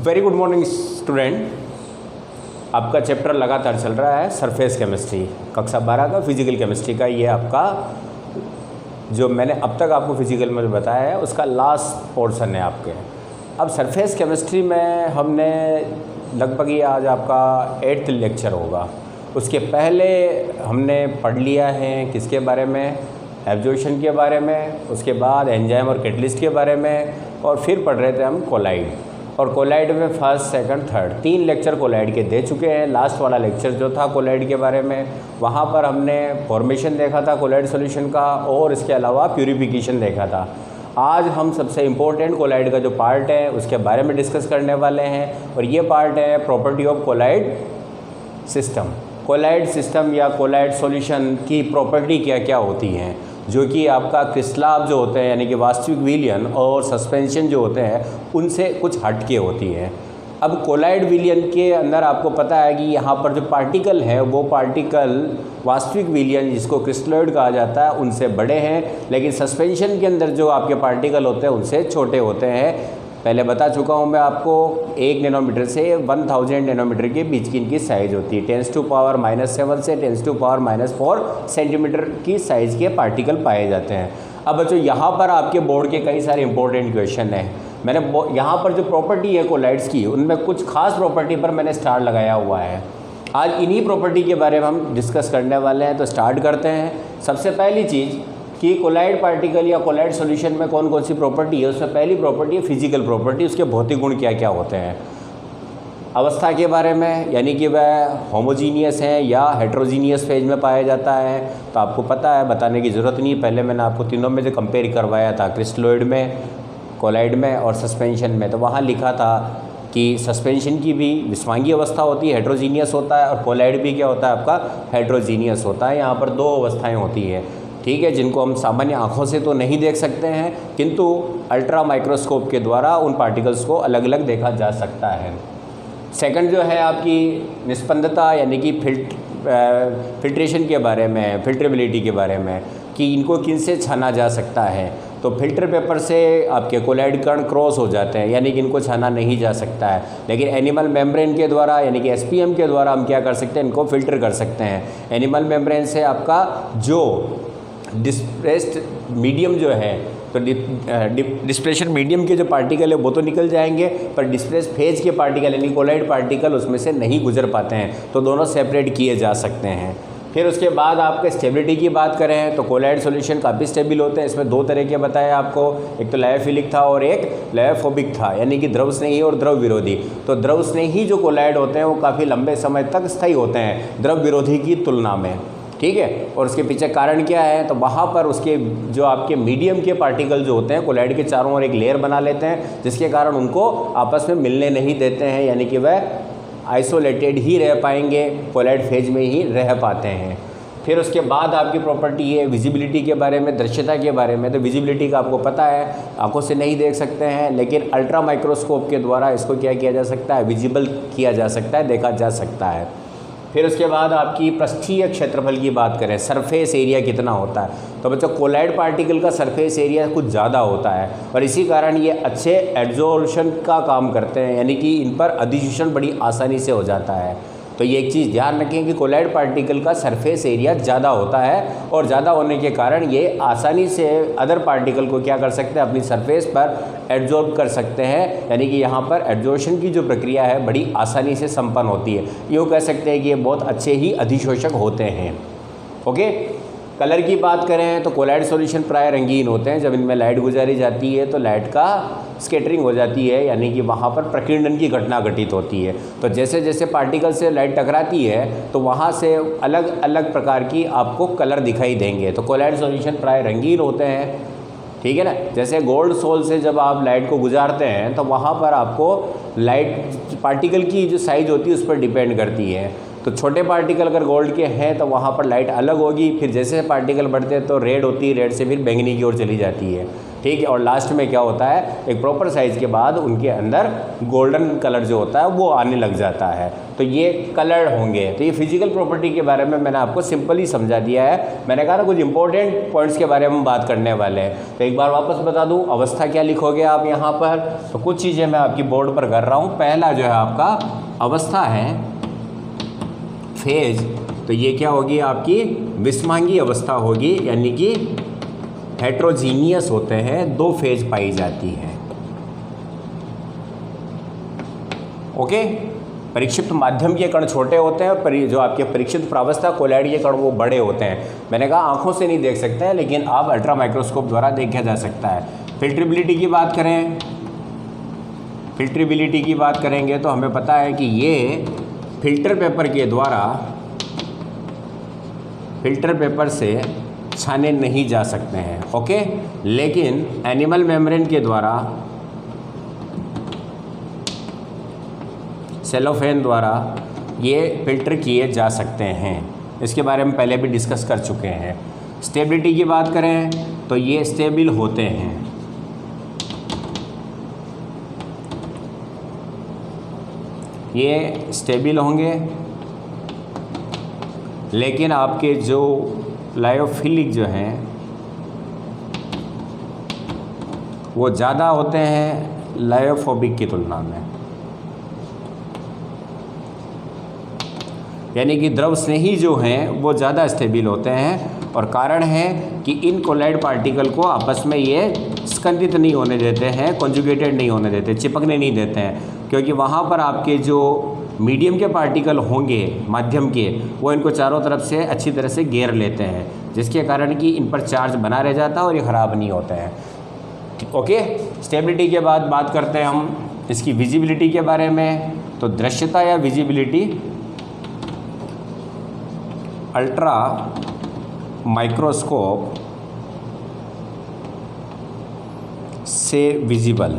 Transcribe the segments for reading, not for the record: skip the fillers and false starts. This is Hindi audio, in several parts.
Very good morning student. आपका चैप्टर लगातार चल रहा है सरफेस केमिस्ट्री, कक्षा 12 का फिजिकल केमिस्ट्री का। ये आपका जो मैंने अब तक आपको फिजिकल में बताया है उसका लास्ट पोर्शन है आपके। अब सरफेस केमिस्ट्री में हमने लगभग ये आज आपका 8th लेक्चर होगा। उसके पहले हमने पढ़ लिया है किसके बारे में, एब्जॉर्प्शन के बारे में, उसके बाद एंजाइम और कैटलिस्ट के बारे में, और फिर पढ़ रहे थे हम कोलाइड। और कोलाइड में first, second, third 3 lecture colloid के दे चुके हैं। लास्ट वाला लेक्चर जो था कोलाइड के बारे में, वहाँ पर हमने फॉर्मेशन देखा था कोलाइड सॉल्यूशन का, और इसके अलावा प्यूरिफिकेशन देखा था। आज हम सबसे इम्पोर्टेंट कोलाइड का जो पार्ट है उसके बारे में डिस्कस करने वाले हैं, और ये पार्ट है property of colloid system. Colloid system या कोलाइड सॉल्यूशन की प्रॉपर्टी क्या क्या होती हैं, जो कि आपका क्रिस्टलाब जो होते हैं यानी कि वास्तविक विलयन और सस्पेंशन जो होते हैं उनसे कुछ हटके होती है। अब कोलाइड विलयन के अंदर आपको पता है कि यहाँ पर जो पार्टिकल है वो पार्टिकल वास्तविक विलयन जिसको क्रिस्टलॉइड कहा जाता है उनसे बड़े हैं, लेकिन सस्पेंशन के अंदर जो आपके पार्टिकल होते हैं उनसे छोटे होते हैं। पहले बता चुका हूँ मैं आपको, 1 नैनोमीटर से 1000 नैनोमीटर के बीच की इनकी साइज़ होती है। 10⁻⁻7 से 10⁻⁴ सेंटीमीटर की साइज़ के पार्टिकल पाए जाते हैं। अब बच्चों यहाँ पर आपके बोर्ड के कई सारे इंपॉर्टेंट क्वेश्चन हैं। मैंने यहाँ पर जो प्रॉपर्टी है कोलाइड्स की उनमें कुछ खास प्रॉपर्टी पर मैंने स्टार लगाया हुआ है। आज इन्हीं प्रॉपर्टी के बारे में हम डिस्कस करने वाले हैं, तो स्टार्ट करते हैं। सबसे पहली चीज़ कि कोलाइड पार्टिकल या कोलाइड सॉल्यूशन में कौन कौन सी प्रॉपर्टी है, उसमें पहली प्रॉपर्टी है फिजिकल प्रॉपर्टी। उसके भौतिक गुण क्या क्या होते हैं। अवस्था के बारे में, यानी कि वह होमोजीनियस है या हेट्रोजीनियस फेज में पाया जाता है, तो आपको पता है, बताने की ज़रूरत नहीं। पहले मैंने आपको तीनों में से कंपेयर करवाया था, क्रिस्टलॉइड में, कोलाइड में और सस्पेंशन में। तो वहाँ लिखा था कि सस्पेंशन की भी विस्मांगी अवस्था होती है, हेट्रोजीनियस होता है, और कोलाइड भी क्या होता है आपका हेट्रोजीनियस होता है। यहाँ पर 2 अवस्थाएँ होती है, ठीक है, जिनको हम सामान्य आँखों से तो नहीं देख सकते हैं, किंतु अल्ट्रा माइक्रोस्कोप के द्वारा उन पार्टिकल्स को अलग अलग देखा जा सकता है। सेकंड जो है आपकी निस्पंदता, यानी कि फिल्ट्रेशन के बारे में, फिल्ट्रेबिलिटी के बारे में, कि इनको किन से छाना जा सकता है। तो फिल्टर पेपर से आपके कोलाइड कण क्रॉस हो जाते हैं, यानी कि इनको छाना नहीं जा सकता है। लेकिन एनिमल मेम्ब्रेन के द्वारा, यानी कि SPM के द्वारा हम क्या कर सकते हैं, इनको फिल्टर कर सकते हैं। एनिमल मेम्ब्रेन से आपका जो डिस्प्रेस्ड मीडियम जो है, तो डिस्प्रेशन मीडियम के जो पार्टिकल है वो तो निकल जाएंगे, पर डिस्प्रेस फेज के पार्टिकल यानी कोलाइड पार्टिकल उसमें से नहीं गुजर पाते हैं, तो दोनों सेपरेट किए जा सकते हैं। फिर उसके बाद आपके स्टेबिलिटी की बात करें तो कोलाइड सॉल्यूशन काफ़ी स्टेबल होते हैं। इसमें 2 तरह के बताए आपको, एक तो लायोफिलिक था और एक लायोफोबिक था, यानी कि द्रव स्नेही और द्रव विरोधी। तो द्रव स्नेही जो कोलाइड होते हैं वो काफ़ी लंबे समय तक स्थायी होते हैं द्रव विरोधी की तुलना में, ठीक है। और उसके पीछे कारण क्या है, तो वहाँ पर उसके जो आपके मीडियम के पार्टिकल जो होते हैं कोलाइड के चारों ओर एक लेयर बना लेते हैं, जिसके कारण उनको आपस में मिलने नहीं देते हैं, यानी कि वह आइसोलेटेड ही रह पाएंगे, कोलाइड फेज में ही रह पाते हैं। फिर उसके बाद आपकी प्रॉपर्टी है विजिबिलिटी के बारे में, दृश्यता के बारे में। तो विजिबिलिटी का आपको पता है, आंखों से नहीं देख सकते हैं, लेकिन अल्ट्रा माइक्रोस्कोप के द्वारा इसको क्या किया जा सकता है, विजिबल किया जा सकता है, देखा जा सकता है। फिर उसके बाद आपकी पृष्ठीय क्षेत्रफल की बात करें, सरफेस एरिया कितना होता है, तो बच्चों कोलाइड पार्टिकल का सरफेस एरिया कुछ ज़्यादा होता है, और इसी कारण ये अच्छे एड्जॉर्प्शन का काम करते हैं, यानी कि इन पर अधिशोषण बड़ी आसानी से हो जाता है। तो ये एक चीज़ ध्यान रखें कि कोलाइड पार्टिकल का सरफेस एरिया ज़्यादा होता है, और ज़्यादा होने के कारण ये आसानी से अदर पार्टिकल को क्या कर सकते हैं, अपनी सरफेस पर एड्जॉर्ब कर सकते हैं, यानी कि यहाँ पर एड्जॉर्प्शन की जो प्रक्रिया है बड़ी आसानी से संपन्न होती है। यूँ कह सकते हैं कि ये बहुत अच्छे ही अधिशोषक होते हैं। ओके, कलर की बात करें तो कोलाइड सॉल्यूशन प्राय रंगीन होते हैं। जब इनमें लाइट गुजारी जाती है तो लाइट का स्कैटरिंग हो जाती है, यानी कि वहाँ पर प्रकीर्णन की घटना घटित होती है। तो जैसे जैसे पार्टिकल से लाइट टकराती है तो वहाँ से अलग अलग प्रकार की आपको कलर दिखाई देंगे। तो कोलाइड सॉल्यूशन प्राय रंगीन होते हैं, ठीक है ना। जैसे गोल्ड सोल से जब आप लाइट को गुजारते हैं तो वहाँ पर आपको लाइट पार्टिकल की जो साइज़ होती है उस पर डिपेंड करती है। तो छोटे पार्टिकल अगर गोल्ड के हैं तो वहाँ पर लाइट अलग होगी, फिर जैसे पार्टिकल बढ़ते हैं तो रेड होती है, रेड से फिर बैंगनी की ओर चली जाती है, ठीक है। और लास्ट में क्या होता है, एक प्रॉपर साइज के बाद उनके अंदर गोल्डन कलर जो होता है वो आने लग जाता है, तो ये कलर्ड होंगे। तो ये फिजिकल प्रॉपर्टी के बारे में मैंने आपको सिंपली समझा दिया है। मैंने कहा ना कुछ इंपॉर्टेंट पॉइंट्स के बारे में हम बात करने वाले हैं। तो एक बार वापस बता दूं, अवस्था क्या लिखोगे आप यहाँ पर, तो कुछ चीज़ें मैं आपकी बोर्ड पर कर रहा हूँ। पहला जो है आपका अवस्था है फेज, तो ये क्या होगी आपकी विषमांगी अवस्था होगी, यानी कि हेट्रोजीनियस होते हैं, 2 फेज पाई जाती है। ओके। परीक्षित माध्यम के कण छोटे होते हैं, पर जो आपके परीक्षित प्रावस्था कोलॉइड के कण वो बड़े होते हैं। मैंने कहा आंखों से नहीं देख सकते हैं, लेकिन आप अल्ट्रा माइक्रोस्कोप द्वारा देखा जा सकता है। फिल्ट्रेबिलिटी की बात करें, फिल्ट्रेबिलिटी की बात करेंगे तो हमें पता है कि ये फिल्टर पेपर के द्वारा, फिल्टर पेपर से छाने नहीं जा सकते हैं। ओके। लेकिन एनिमल मेम्ब्रेन के द्वारा, सेलोफेन द्वारा ये फिल्टर किए जा सकते हैं। इसके बारे में पहले भी डिस्कस कर चुके हैं। स्टेबिलिटी की बात करें तो ये स्टेबल होते हैं। ये स्टेबल होंगे, लेकिन आपके जो लायोफिलिक जो हैं वो ज़्यादा होते हैं लायोफोबिक की तुलना में, यानी कि द्रव स्नेही जो हैं वो ज़्यादा स्टेबल होते हैं। और कारण है कि इन कोलॉइड पार्टिकल को आपस में ये स्कंदित नहीं होने देते हैं, कॉन्जुगेटेड नहीं होने देते, चिपकने नहीं देते हैं, क्योंकि वहाँ पर आपके जो मीडियम के पार्टिकल होंगे माध्यम के, वो इनको चारों तरफ से अच्छी तरह से घेर लेते हैं, जिसके कारण कि इन पर चार्ज बना रह जाता है और ये ख़राब नहीं होते हैं। ओके। स्टेबिलिटी के बाद बात करते हैं हम इसकी विजिबिलिटी के बारे में। तो दृश्यता या विजिबिलिटी अल्ट्रा माइक्रोस्कोप से विजिबल।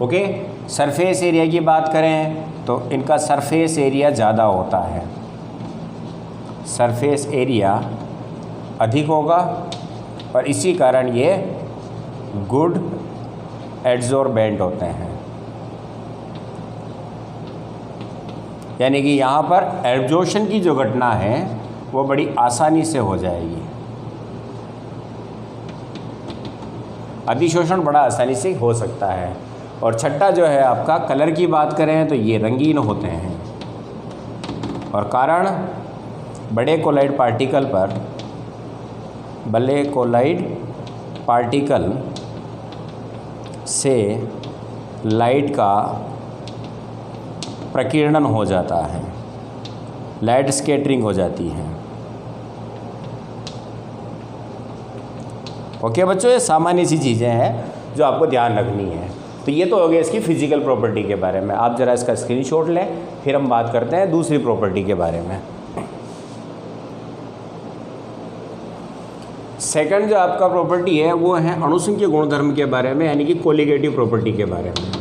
ओके। सरफेस एरिया की बात करें तो इनका सरफेस एरिया ज़्यादा होता है, सरफेस एरिया अधिक होगा और इसी कारण ये गुड एड्जॉर्बेंट होते हैं, यानी कि यहाँ पर एब्जॉर्प्शन की जो घटना है वो बड़ी आसानी से हो जाएगी, अधिशोषण बड़ा आसानी से हो सकता है। और छठा जो है आपका कलर की बात करें तो ये रंगीन होते हैं, और कारण बड़े कोलॉइड पार्टिकल पर, बड़े कोलॉइड पार्टिकल से लाइट का प्रकीर्णन हो जाता है, लाइट स्कैटरिंग हो जाती है। ओके बच्चों, ये सामान्य सी चीज़ें हैं जो आपको ध्यान रखनी है। तो ये तो हो गया इसकी फिजिकल प्रॉपर्टी के बारे में। आप ज़रा इसका स्क्रीनशॉट लें, फिर हम बात करते हैं दूसरी प्रॉपर्टी के बारे में। सेकंड जो आपका प्रॉपर्टी है वो है अणुसंख्यक गुणधर्म के बारे में, यानी कि कोलिगेटिव प्रॉपर्टी के बारे में।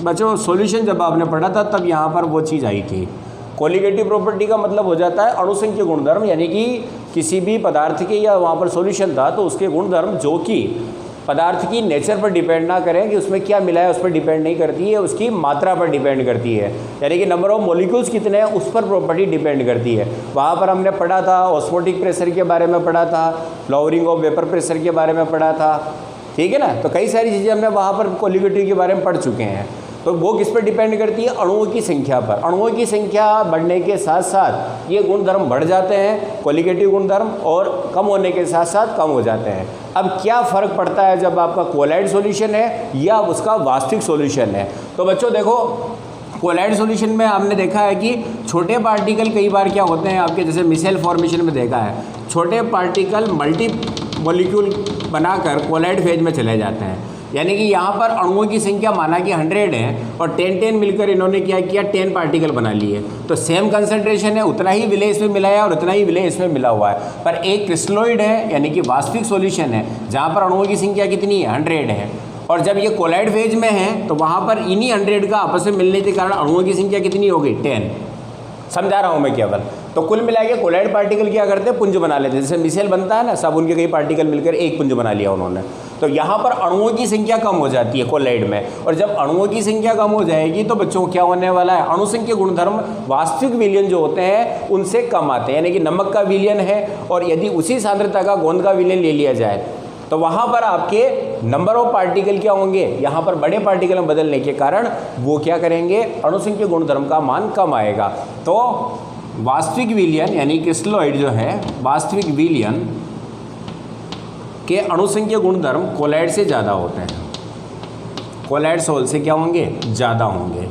बच्चों सॉल्यूशन जब आपने पढ़ा था तब यहाँ पर वो चीज़ आई थी। कोलिगेटिव प्रॉपर्टी का मतलब हो जाता है अणुसंख्यक गुणधर्म, यानी कि किसी भी पदार्थ के, या वहाँ पर सॉल्यूशन था तो उसके गुणधर्म जो कि पदार्थ की नेचर पर डिपेंड ना करें कि उसमें क्या मिला है उस पर डिपेंड नहीं करती है, उसकी मात्रा पर डिपेंड करती है, यानी कि नंबर ऑफ मॉलिक्यूल्स कितने हैं उस पर प्रॉपर्टी डिपेंड करती है। वहाँ पर हमने पढ़ा था ऑस्मोटिक प्रेशर के बारे में पढ़ा था, फ्लावरिंग ऑफ वेपर प्रेशर के बारे में पढ़ा था, ठीक है ना। तो कई सारी चीज़ें हमने वहाँ पर कोलिगेटिव के बारे में पढ़ चुके हैं। तो वो किस पर डिपेंड करती है, अणुओं की संख्या पर। अणुओं की संख्या बढ़ने के साथ साथ ये गुणधर्म बढ़ जाते हैं कोलिगेटिव गुणधर्म, और कम होने के साथ साथ कम हो जाते हैं। अब क्या फ़र्क पड़ता है जब आपका कोलॉइड सॉल्यूशन है या उसका वास्तविक सॉल्यूशन है। तो बच्चों देखो, कोलॉइड सॉल्यूशन में आपने देखा है कि छोटे पार्टिकल कई बार क्या होते हैं आपके, जैसे मिसेल फॉर्मेशन में देखा है, छोटे पार्टिकल मल्टी मॉलिक्यूल बनाकर कोलॉइड फेज में चले जाते हैं, यानी कि यहाँ पर अणुओं की संख्या माना कि 100 है और 10 मिलकर इन्होंने क्या किया, 10 पार्टिकल बना लिए। तो सेम कंसंट्रेशन है, उतना ही विलय इसमें मिला है और उतना ही विलय इसमें मिला हुआ है, पर एक क्रिस्टलोइड है यानी कि वास्तविक सॉल्यूशन है जहाँ पर अणुओं की संख्या कितनी है, 100 है। और जब ये कोलॉइड फेज में है तो वहाँ पर इन्हीं 100 का आपस में मिलने के कारण अणुओं की संख्या कितनी हो गई, 10। समझा रहा हूँ मैं केवल। तो कुल मिला के कोलाइड पार्टिकल क्या करते हैं, पुंज बना लेते हैं। जैसे मिसाइल बनता है ना, सब उनके कई पार्टिकल मिलकर एक पुंज बना लिया उन्होंने। तो यहाँ पर अणुओं की संख्या कम हो जाती है कोलाइड में, और जब अणुओं की संख्या कम हो जाएगी तो बच्चों को क्या होने वाला है, अणुसंख्य गुणधर्म वास्तविक विलयन जो होते हैं उनसे कम आते हैं। यानी कि नमक का विलयन है और यदि उसी सांद्रता का गोंद का विलयन ले लिया जाए तो वहाँ पर आपके नंबर ऑफ पार्टिकल क्या होंगे, यहाँ पर बड़े पार्टिकल में बदलने के कारण वो क्या करेंगे, अणुसंख्य गुणधर्म का मान कम आएगा। तो वास्तविक विलयन यानी क्रिस्टलॉइड जो है, वास्तविक विलयन के अणुसंख्य गुणधर्म कोलाइड से ज़्यादा होते हैं, कोलाइड सोल से क्या होंगे, ज़्यादा होंगे।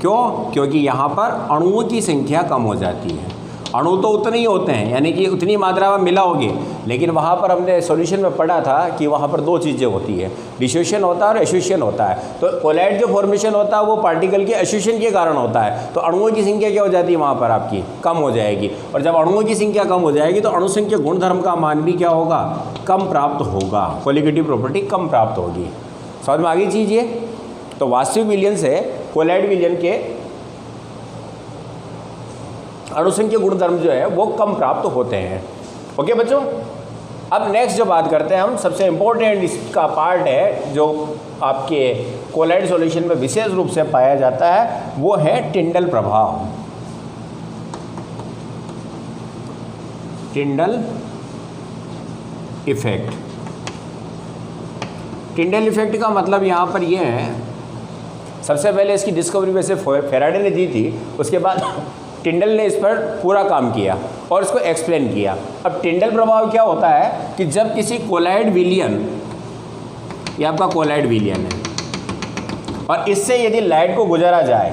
क्यों? क्योंकि यहाँ पर अणुओं की संख्या कम हो जाती है। अणु तो उतने ही होते हैं, यानी कि उतनी मात्रा में मिला होगी, लेकिन वहाँ पर हमने सॉल्यूशन में पढ़ा था कि वहाँ पर दो चीज़ें होती है, डिसोसिएशन होता है और एसोसिएशन होता है। तो कोलाइड जो फॉर्मेशन होता है वो पार्टिकल के एसोसिएशन के कारण होता है। तो अणुओं की संख्या क्या हो जाती है, वहाँ पर आपकी कम हो जाएगी, और जब अणुओं की संख्या कम हो जाएगी तो अणुसंख्य गुणधर्म का मान भी क्या होगा, कम प्राप्त होगा, कोलिगेटिव प्रॉपर्टी कम प्राप्त होगी। समझ में आ गई चीज़ ये? तो वास्तविक विलयन से कोलाइड विलयन के अणुसंख्य गुणधर्म जो है वो कम प्राप्त होते हैं। ओके बच्चों, अब नेक्स्ट जो बात करते हैं हम, सबसे इम्पोर्टेंट इसका पार्ट है जो आपके कोलाइड सॉल्यूशन में विशेष रूप से पाया जाता है, वो है टिंडल प्रभाव। Tyndall effect. टिंडल इफेक्ट का मतलब यहाँ पर ये है, सबसे पहले इसकी डिस्कवरी वैसे फेराडे ने दी थी, उसके बाद टिंडल ने इस पर पूरा काम किया और इसको एक्सप्लेन किया। अब टिंडल प्रभाव क्या होता है कि जब किसी कोलाइड विलयन, ये आपका कोलाइड विलयन है, और इससे यदि लाइट को गुजारा जाए,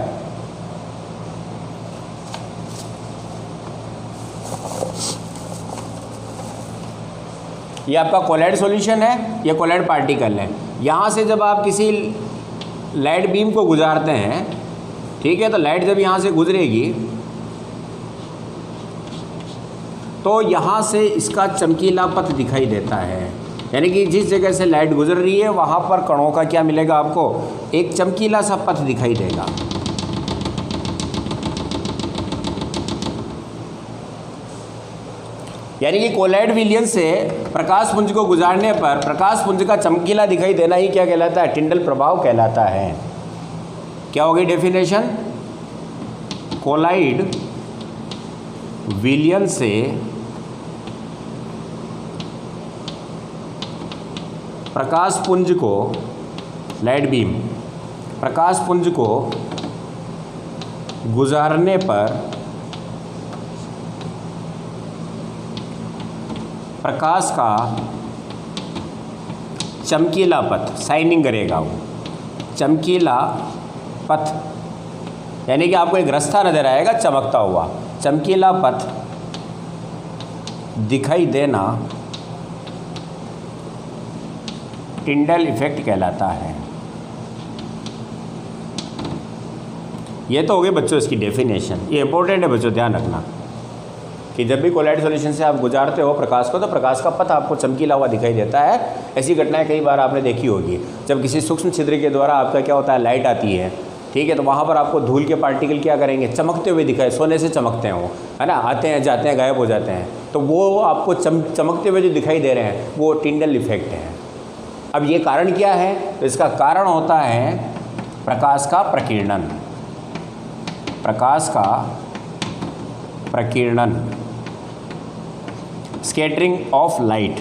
ये आपका कोलाइड सॉल्यूशन है, ये कोलाइड पार्टिकल है, यहाँ से जब आप किसी लाइट बीम को गुजारते हैं, ठीक है, तो लाइट जब यहाँ से गुजरेगी तो यहाँ से इसका चमकीला पथ दिखाई देता है। यानी कि जिस जगह से लाइट गुजर रही है वहाँ पर कणों का क्या मिलेगा आपको, एक चमकीला सा पथ दिखाई देगा। यानी कि कोलाइड विलयन से प्रकाश पुंज को गुजारने पर प्रकाश पुंज का चमकीला दिखाई देना ही क्या कहलाता है, टिंडल प्रभाव कहलाता है। क्या होगी डेफिनेशन, कोलाइड विलयन से प्रकाश पुंज को, लाइट बीम प्रकाश पुंज को गुजारने पर प्रकाश का चमकीला पथ, शाइनिंग करेगा वो चमकीला पथ, यानी कि आपको एक रास्ता नजर आएगा चमकता हुआ, चमकीला पथ दिखाई देना टिंडल इफेक्ट कहलाता है। ये तो हो गई बच्चों इसकी डेफिनेशन। ये इंपॉर्टेंट है बच्चों, ध्यान रखना कि जब भी कोलाइड सॉल्यूशन से आप गुजारते हो प्रकाश को, तो प्रकाश का पथ आपको चमकीला हुआ दिखाई देता है। ऐसी घटनाएं कई बार आपने देखी होगी, जब किसी सूक्ष्म छिद्र के द्वारा आपका क्या होता है, लाइट आती है, ठीक है, तो वहाँ पर आपको धूल के पार्टिकल क्या करेंगे, चमकते हुए दिखाए, सोने से चमकते हैं वो, है ना, आते हैं जाते हैं गायब हो जाते हैं, तो वो आपको चमकते हुए जो दिखाई दे रहे हैं वो टिंडल इफेक्ट है। अब ये कारण क्या है, तो इसका कारण होता है प्रकाश का प्रकीर्णन, प्रकाश का प्रकीर्णन, scattering of light.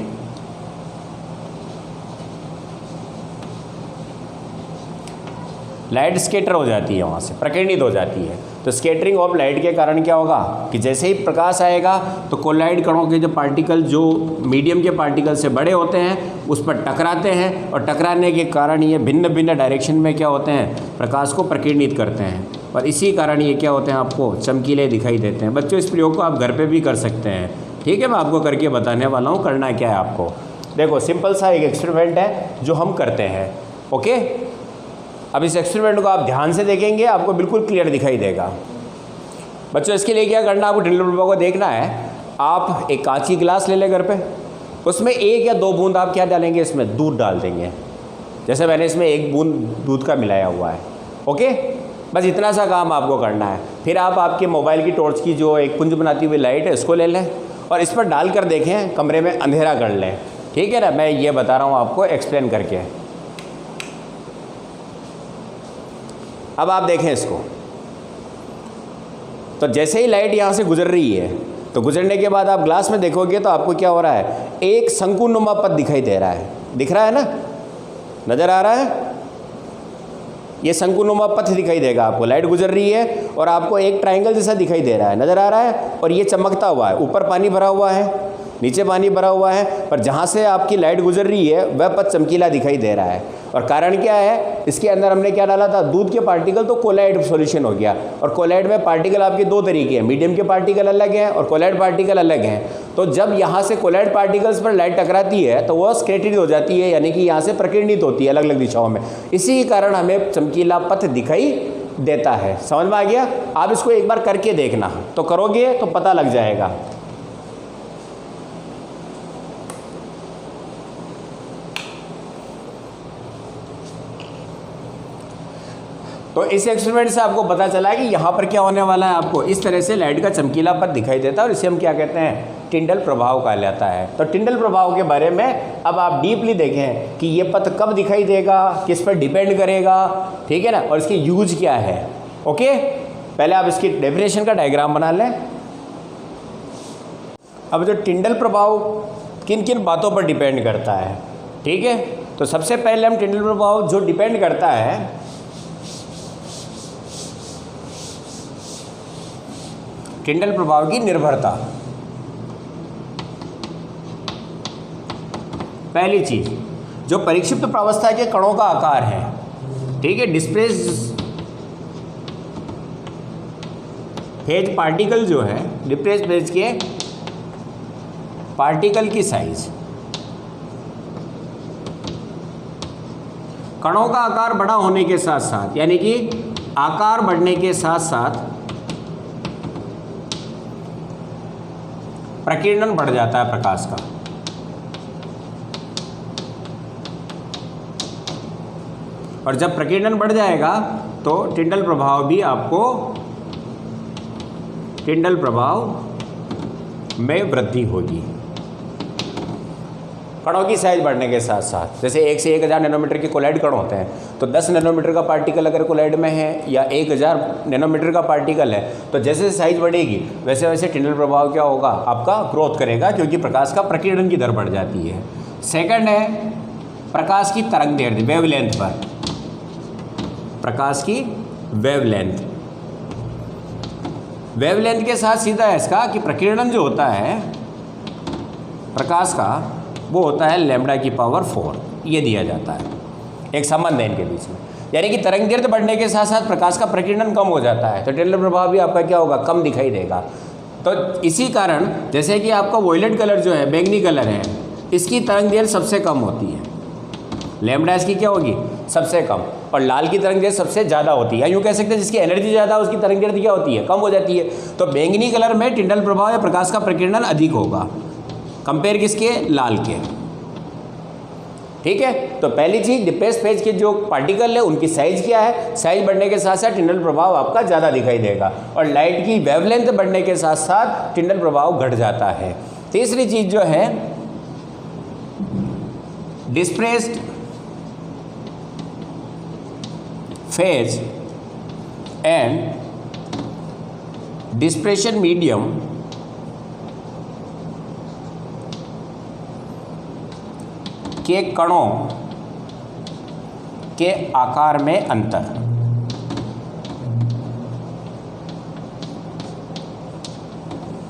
Light scatter हो जाती है, वहाँ से प्रकीर्णित हो जाती है। तो स्कैटरिंग ऑफ लाइट के कारण क्या होगा कि जैसे ही प्रकाश आएगा तो कोलाइड कणों के जो पार्टिकल, जो मीडियम के पार्टिकल से बड़े होते हैं, उस पर टकराते हैं, और टकराने के कारण ये भिन्न भिन्न डायरेक्शन में क्या होते हैं, प्रकाश को प्रकीर्णित करते हैं, और इसी कारण ये क्या होते हैं, आपको चमकीले दिखाई देते हैं। बच्चों इस प्रयोग को आप घर पर भी कर सकते हैं, ठीक है, मैं आपको करके बताने वाला हूँ। करना क्या है आपको, देखो सिंपल सा एक एक्सपेरिमेंट है जो हम करते हैं। ओके, अब इस एक्सपेरिमेंट को आप ध्यान से देखेंगे, आपको बिल्कुल क्लियर दिखाई देगा। बच्चों इसके लिए क्या करना, आपको टिंडल प्रभाव को देखना है। आप एक कांच की गिलास ले लें घर पे, उसमें 1 या 2 बूंद आप क्या डालेंगे, इसमें दूध डाल देंगे। जैसे मैंने इसमें 1 बूंद दूध का मिलाया हुआ है। ओके, बस इतना सा काम आपको करना है। फिर आप आपके मोबाइल की टॉर्च की जो एक पुंज बनाती हुई लाइट है उसको ले लें और इस पर डाल कर देखें, कमरे में अंधेरा कर लें। ठीक है ना, मैं ये बता रहा हूँ आपको एक्सप्लेन करके। अब आप देखें इसको, तो जैसे ही लाइट यहाँ से गुजर रही है तो गुजरने के बाद आप ग्लास में देखोगे तो आपको क्या हो रहा है, एक शंकुनुमा पथ दिखाई दे रहा है। दिख रहा है ना, नज़र आ रहा है, ये शंकुनुमा पथ दिखाई देगा आपको। लाइट गुजर रही है और आपको एक ट्रायंगल जैसा दिखाई दे रहा है, नज़र आ रहा है, और ये चमकता हुआ है। ऊपर पानी भरा हुआ है, नीचे पानी भरा हुआ है, पर जहाँ से आपकी लाइट गुजर रही है वह पथ चमकीला दिखाई दे रहा है। और कारण क्या है, इसके अंदर हमने क्या डाला था, दूध के पार्टिकल, तो कोलाइड सॉल्यूशन हो गया। और कोलाइड में पार्टिकल आपके दो तरीके हैं, मीडियम के पार्टिकल अलग हैं और कोलाइड पार्टिकल अलग हैं। तो जब यहाँ से कोलाइड पार्टिकल्स पर लाइट टकराती है तो वह स्कैटर्ड हो जाती है, यानी कि यहाँ से प्रकीर्णित होती है अलग अलग दिशाओं में। इसी के कारण हमें चमकीला पथ दिखाई देता है। समझ में आ गया? आप इसको एक बार करके देखना, तो करोगे तो पता लग जाएगा। तो इस एक्सपेरिमेंट से आपको पता चला कि यहाँ पर क्या होने वाला है, आपको इस तरह से लाइट का चमकीला पथ दिखाई देता है और इसे हम क्या कहते हैं, टिंडल प्रभाव कहा जाता है। तो टिंडल प्रभाव के बारे में अब आप डीपली देखें कि ये पथ कब दिखाई देगा, किस पर डिपेंड करेगा, ठीक है ना, और इसकी यूज क्या है। ओके, पहले आप इसकी डेफिनेशन का डायग्राम बना लें। अब जो टिंडल प्रभाव किन किन बातों पर डिपेंड करता है, ठीक है, तो सबसे पहले हम टिंडल प्रभाव जो डिपेंड करता है, टिंडल प्रभाव की निर्भरता। पहली चीज, जो परिक्षिप्त प्रावस्था के कणों का आकार है, ठीक है, डिस्प्लेस्ड फेज पार्टिकल जो है, डिस्प्लेस्ड फेज के पार्टिकल की साइज, कणों का आकार बड़ा होने के साथ साथ, यानी कि आकार बढ़ने के साथ साथ प्रकीर्णन बढ़ जाता है प्रकाश का। और जब प्रकीर्णन बढ़ जाएगा तो टिंडल प्रभाव भी आपको, टिंडल प्रभाव में वृद्धि होगी कणों की साइज बढ़ने के साथ साथ। जैसे 1 से 1000 नैनोमीटर के कोलाइड कण होते हैं, तो 10 नैनोमीटर का पार्टिकल अगर कोलाइड में है या 1000 नैनोमीटर का पार्टिकल है, तो जैसे जैसे साइज बढ़ेगी वैसे वैसे टिंडल प्रभाव क्या होगा, आपका ग्रोथ करेगा, क्योंकि प्रकाश का प्रकीर्णन की दर बढ़ जाती है। सेकंड है प्रकाश की तरंग दैर्ध्य, वेवलेंथ पर, प्रकाश की वेवलेंथ। वेवलेंथ के साथ सीधा है इसका कि प्रकीर्णन जो होता है प्रकाश का, वो होता है लैम्ब्डा की पावर 4, ये दिया जाता है। एक संबंध है इनके बीच में, यानी कि तरंग दैर्ध्य बढ़ने के साथ साथ प्रकाश का प्रकीर्णन कम हो जाता है, तो टिंडल प्रभाव भी आपका क्या होगा, कम दिखाई देगा। तो इसी कारण जैसे कि आपका वॉयलेट कलर जो है, बैंगनी कलर है, इसकी तरंग दैर्ध्य सबसे कम होती है, लैम्ब्डा इसकी क्या होगी, सबसे कम, और लाल की तरंग दैर्ध्य सबसे ज़्यादा होती है। यूँ कह सकते हैं जिसकी एनर्जी ज़्यादा है उसकी तरंग दैर्ध्य क्या होती है, कम हो जाती है। तो बैंगनी कलर में टिंडल प्रभाव या प्रकाश का प्रकीर्णन अधिक होगा कंपेयर किसके, लाल के। ठीक है, तो पहली चीज डिप्रेस्ड फेज के जो पार्टिकल है उनकी साइज क्या है, साइज बढ़ने के साथ साथ टिंडल प्रभाव आपका ज़्यादा दिखाई देगा, और लाइट की वेवलेंथ बढ़ने के साथ साथ टिंडल प्रभाव घट जाता है। तीसरी चीज जो है डिस्प्रेस्ड फेज एंड डिस्प्रेशन मीडियम के कणों के आकार में अंतर।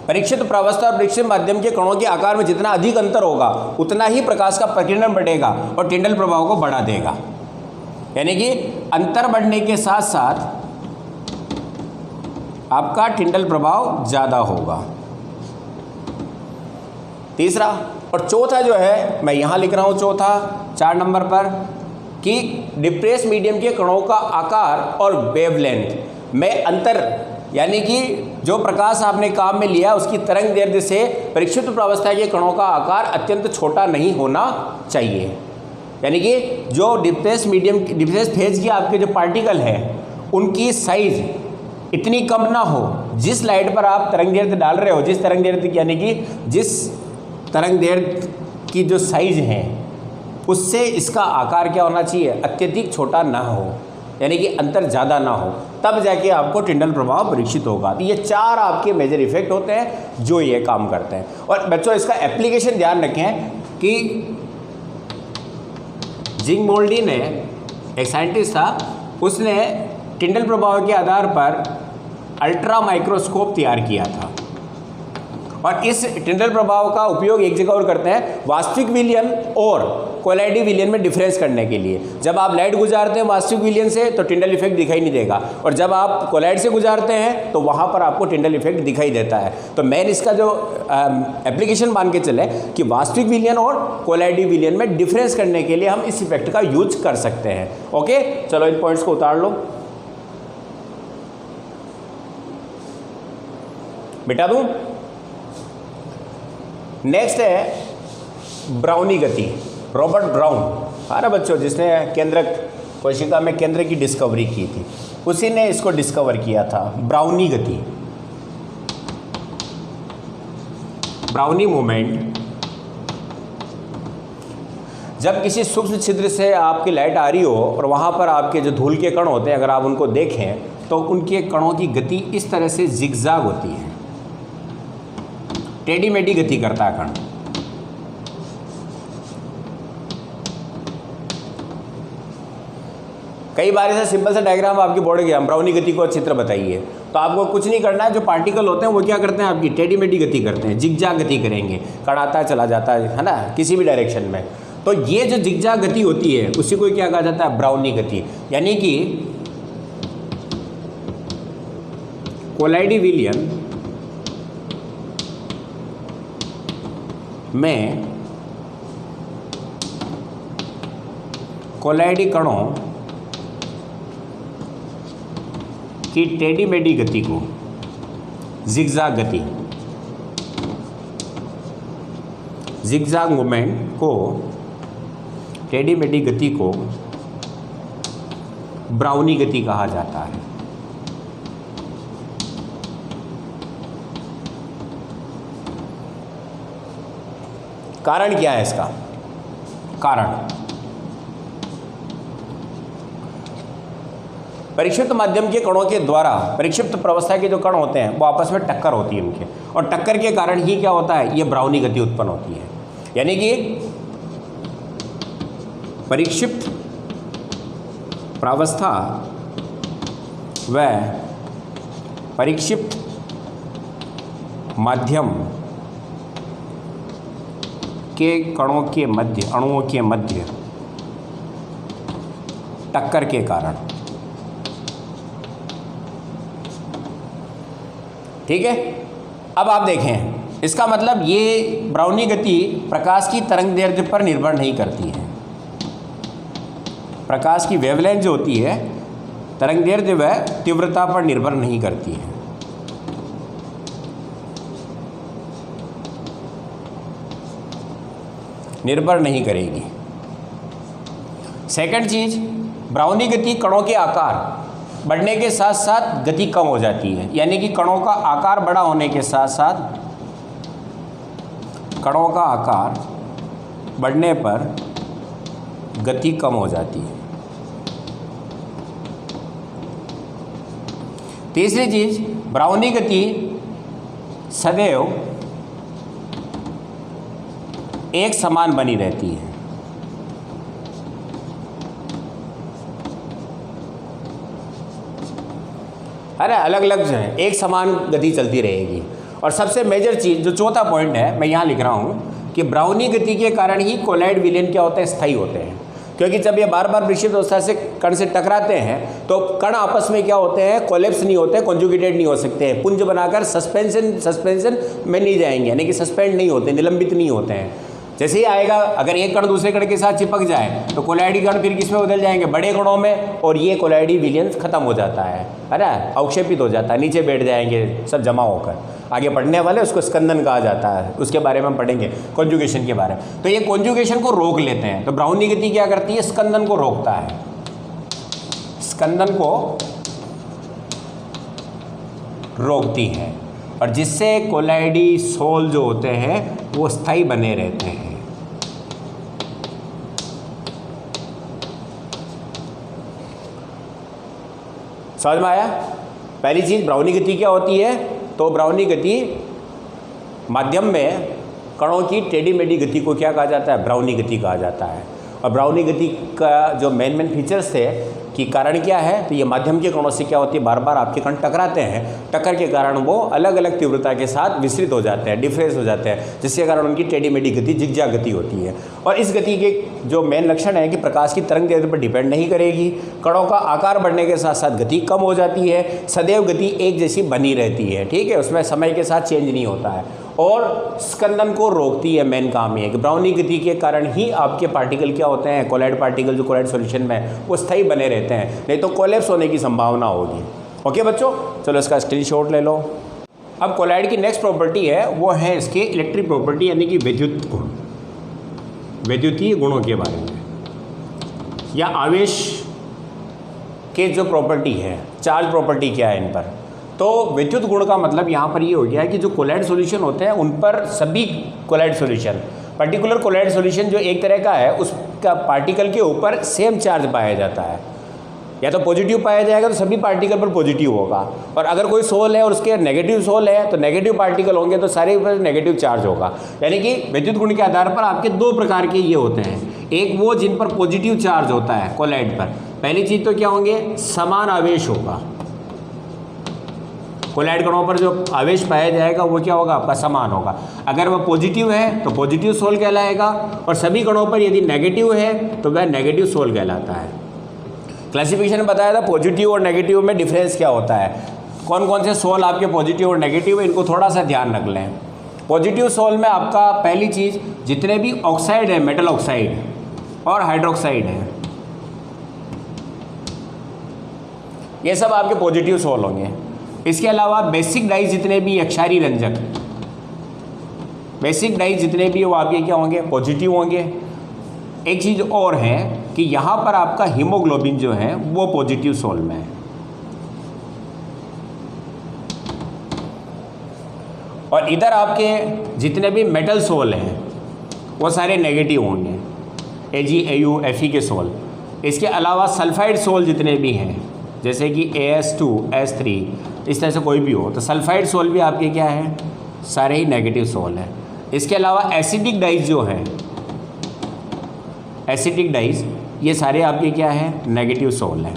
परीक्षित प्रावस्था और परीक्षित माध्यम के कणों के आकार में जितना अधिक अंतर होगा उतना ही प्रकाश का प्रकीर्णन बढ़ेगा और टिंडल प्रभाव को बढ़ा देगा, यानी कि अंतर बढ़ने के साथ साथ आपका टिंडल प्रभाव ज़्यादा होगा। तीसरा और चौथा जो है मैं यहाँ लिख रहा हूँ, चौथा 4 नंबर पर, कि डिप्रेस मीडियम के कणों का आकार और वेवलेंथ में अंतर, यानी कि जो प्रकाश आपने काम में लिया उसकी तरंग दैर्ध्य से परीक्षित प्रावस्था के कणों का आकार अत्यंत छोटा नहीं होना चाहिए। यानी कि जो डिप्रेस मीडियम, डिप्रेस फेज के आपके जो पार्टिकल है उनकी साइज इतनी कम ना हो, जिस लाइट पर आप तरंगदैर्घ्य डाल रहे हो, जिस तरंगदैर्घ्य यानी कि जिस तरंगदैर्घ्य की जो साइज है उससे इसका आकार क्या होना चाहिए, अत्यधिक छोटा ना हो, यानी कि अंतर ज़्यादा ना हो, तब जाके आपको टिंडल प्रभाव परीक्षित होगा। तो ये 4 आपके मेजर इफेक्ट होते हैं जो ये काम करते हैं। और बच्चों इसका एप्लीकेशन ध्यान रखें कि जिंगमोल्डी ने, एक साइंटिस्ट था, उसने टिंडल प्रभाव के आधार पर अल्ट्रा माइक्रोस्कोप तैयार किया था। और इस टिंडल प्रभाव का उपयोग एक जगह और करते हैं, वास्तविक विलयन और कोलाइडी विलयन में डिफरेंस करने के लिए। जब आप लाइट गुजारते हैं वास्तविक विलयन से तो टिंडल इफेक्ट दिखाई नहीं देगा, और जब आप कोलाइड से गुजारते हैं तो वहाँ पर आपको टिंडल इफेक्ट दिखाई देता है। तो मेन इसका जो एप्लीकेशन मान के चले कि वास्तविक विलयन और कोलाइडी विलयन में डिफरेंस करने के लिए हम इस इफेक्ट का यूज कर सकते हैं। ओके, चलो इन पॉइंट्स को उतार लो, बिठा दूं। नेक्स्ट है ब्राउनी गति, रॉबर्ट ब्राउन, है ना बच्चों, जिसने केंद्रक कोशिका में केंद्र की डिस्कवरी की थी, उसी ने इसको डिस्कवर किया था, ब्राउनी गति, ब्राउनी मूवमेंट। जब किसी सूक्ष्म छिद्र से आपकी लाइट आ रही हो और वहाँ पर आपके जो धूल के कण होते हैं, अगर आप उनको देखें तो उनके कणों की गति इस तरह से जिगजैग होती है, टेढ़ी मेढ़ी गति करता है कण। कई बार ऐसा सिंपल सा डायग्राम आपकी बोर्ड के, हम ब्राउनी गति को चित्र बताइए, तो आपको कुछ नहीं करना है। जो पार्टिकल होते हैं वो क्या करते हैं, आपकी टेढ़ी मेढ़ी गति करते हैं, जिगजैग गति करेंगे, कण आता है चला जाता है ना, किसी भी डायरेक्शन में। तो ये जो जिगजैग गति होती है उसी को क्या कहा जाता है, ब्राउनी गति। यानी कि कोलाइडी विलयन में कोलाइडी कणों की टेढ़ी मेढ़ी गति को, जिगजैग गति, जिगजैग मूवमेंट को, टेढ़ी मेढ़ी गति को ब्राउनी गति कहा जाता है। कारण क्या है इसका, कारण परिक्षिप्त माध्यम के कणों के द्वारा, परिक्षिप्त प्रावस्था के जो कण होते हैं वो आपस में टक्कर होती है उनके, और टक्कर के कारण ही क्या होता है, ये ब्राउनी गति उत्पन्न होती है। यानी कि परिक्षिप्त प्रावस्था व परिक्षिप्त माध्यम के कणों के मध्य, अणुओं के मध्य टक्कर के कारण, ठीक है। अब आप देखें, इसका मतलब ये ब्राउनी गति प्रकाश की तरंगदैर्घ्य पर निर्भर नहीं करती है। प्रकाश की वेवलेंथ जो होती है तरंगदैर्घ्य व तीव्रता पर निर्भर नहीं करती है। निर्भर नहीं करेगी। सेकंड चीज, ब्राउनी गति कणों के आकार बढ़ने के साथ साथ गति कम हो जाती है। यानी कि कणों का आकार बड़ा होने के साथ साथ, कणों का आकार बढ़ने पर गति कम हो जाती है। तीसरी चीज, ब्राउनी गति सदैव एक समान बनी रहती है। अरे अलग अलग जो है, एक समान गति चलती रहेगी। और सबसे मेजर चीज़ जो चौथा पॉइंट है, मैं यहाँ लिख रहा हूँ कि ब्राउनी गति के कारण ही कोलाइड विलयन क्या होते हैं, स्थायी होते हैं। क्योंकि जब ये बार बार विक्षिप्त अवस्था से कण से टकराते हैं तो कण आपस में क्या होते हैं, कोलेप्स नहीं होते, कॉन्जुगेटेड नहीं हो सकते हैं, पुंज बनाकर सस्पेंशन में नहीं जाएंगे, यानी कि सस्पेंड नहीं होते, निलंबित नहीं होते हैं। जैसे ही आएगा, अगर एक कण दूसरे कण के साथ चिपक जाए तो कोलाइडी कण फिर किस में बदल जाएंगे, बड़े कणों में, और ये कोलाइडी विलयन खत्म हो जाता है ना, अवक्षेपित हो जाता है, नीचे बैठ जाएंगे सब जमा होकर। आगे पढ़ने वाले उसको स्कंदन कहा जाता है, उसके बारे में हम पढ़ेंगे, कॉन्जुगेशन के बारे में। तो ये कॉन्जुगेशन को रोक लेते हैं। तो ब्राउनी गति क्या करती है, स्कंदन को रोकता है, स्कंदन को रोकती हैं और जिससे कोलाइडी सोल जो होते हैं वो स्थायी बने रहते हैं। समझ में आया? पहली चीज़ ब्राउनी गति क्या होती है? तो ब्राउनी गति माध्यम में कणों की टेढ़ी मेढ़ी गति को क्या कहा जाता है? ब्राउनी गति कहा जाता है। और ब्राउनी गति का जो मेन फीचर्स थे कि कारण क्या है, तो ये माध्यम के कणों से क्या होती है, बार बार आपके कण टकराते हैं, टक्कर के कारण वो अलग अलग तीव्रता के साथ विस्तृत हो जाते हैं, डिफ्रेंस हो जाते हैं, जिसके कारण उनकी टेढ़ी मेढ़ी गति जिगजैग गति होती है। और इस गति के जो मेन लक्षण है कि प्रकाश की तरंग दैर्ध्य पर डिपेंड नहीं करेगी, कणों का आकार बढ़ने के साथ साथ गति कम हो जाती है, सदैव गति एक जैसी बनी रहती है, ठीक है, उसमें समय के साथ चेंज नहीं होता है, और स्कंदन को रोकती है। मेन काम ये है कि ब्राउनी गति के कारण ही आपके पार्टिकल क्या होते हैं, कोलाइड पार्टिकल जो कोलाइड सॉल्यूशन में वो स्थायी बने रहते हैं, नहीं तो कोलैप्स होने की संभावना होगी। ओके बच्चों, चलो इसका स्क्रीनशॉट ले लो। अब कोलाइड की नेक्स्ट प्रॉपर्टी है वो है इसके इलेक्ट्रिक प्रॉपर्टी, यानी कि विद्युत गुण, वैद्युतीय गुणों के बारे में, या आवेश के जो प्रॉपर्टी है, चार्ज प्रॉपर्टी क्या है इन पर। तो विद्युत गुण का मतलब यहाँ पर ये हो गया है कि जो कोलाइड सॉल्यूशन होते हैं उन पर सभी colloid solution, particular colloid solution जो एक तरह का है उसका पार्टिकल के ऊपर सेम चार्ज पाया जाता है, या तो पॉजिटिव पाया जाएगा तो सभी पार्टिकल पर पॉजिटिव होगा, और अगर कोई सोल है और उसके नेगेटिव सोल है तो नेगेटिव पार्टिकल होंगे तो सारे पर नेगेटिव चार्ज होगा। यानी कि विद्युत गुण के आधार पर आपके दो प्रकार के ये होते हैं, एक वो जिन पर पॉजिटिव चार्ज होता है कोलाइड पर, पहली चीज़ तो क्या होंगे, समान आवेश होगा, कोलाइड कणों पर जो आवेश पाया जाएगा वो क्या होगा, आपका समान होगा। अगर वह पॉजिटिव है तो पॉजिटिव सोल कहलाएगा, और सभी कणों पर यदि नेगेटिव है तो वह नेगेटिव सोल कहलाता है। क्लासिफिकेशन में बताया था पॉजिटिव और नेगेटिव में डिफरेंस क्या होता है, कौन कौन से सोल आपके पॉजिटिव और नेगेटिव है, इनको थोड़ा सा ध्यान रख लें। पॉजिटिव सोल में आपका पहली चीज़ जितने भी ऑक्साइड है, मेटल ऑक्साइड और हाइड्रोक्साइड है, ये सब आपके पॉजिटिव सोल होंगे। इसके अलावा बेसिक डाइज जितने भी अक्षारी रंजक, बेसिक डाइज जितने भी वो आपके क्या होंगे, पॉजिटिव होंगे। एक चीज़ और है कि यहाँ पर आपका हीमोग्लोबिन जो है वो पॉजिटिव सोल में है, और इधर आपके जितने भी मेटल सोल हैं वो सारे नेगेटिव होंगे, Ag, Au, Fe के सोल। इसके अलावा सल्फाइड सोल जितने भी हैं, जैसे कि As2, S3, इस तरह से कोई भी हो, तो सल्फाइड सोल भी आपके क्या है, सारे ही नेगेटिव सोल हैं। इसके अलावा एसिडिक डाइज जो है, एसिडिक डाइज, ये सारे आपके क्या है, नेगेटिव सोल हैं।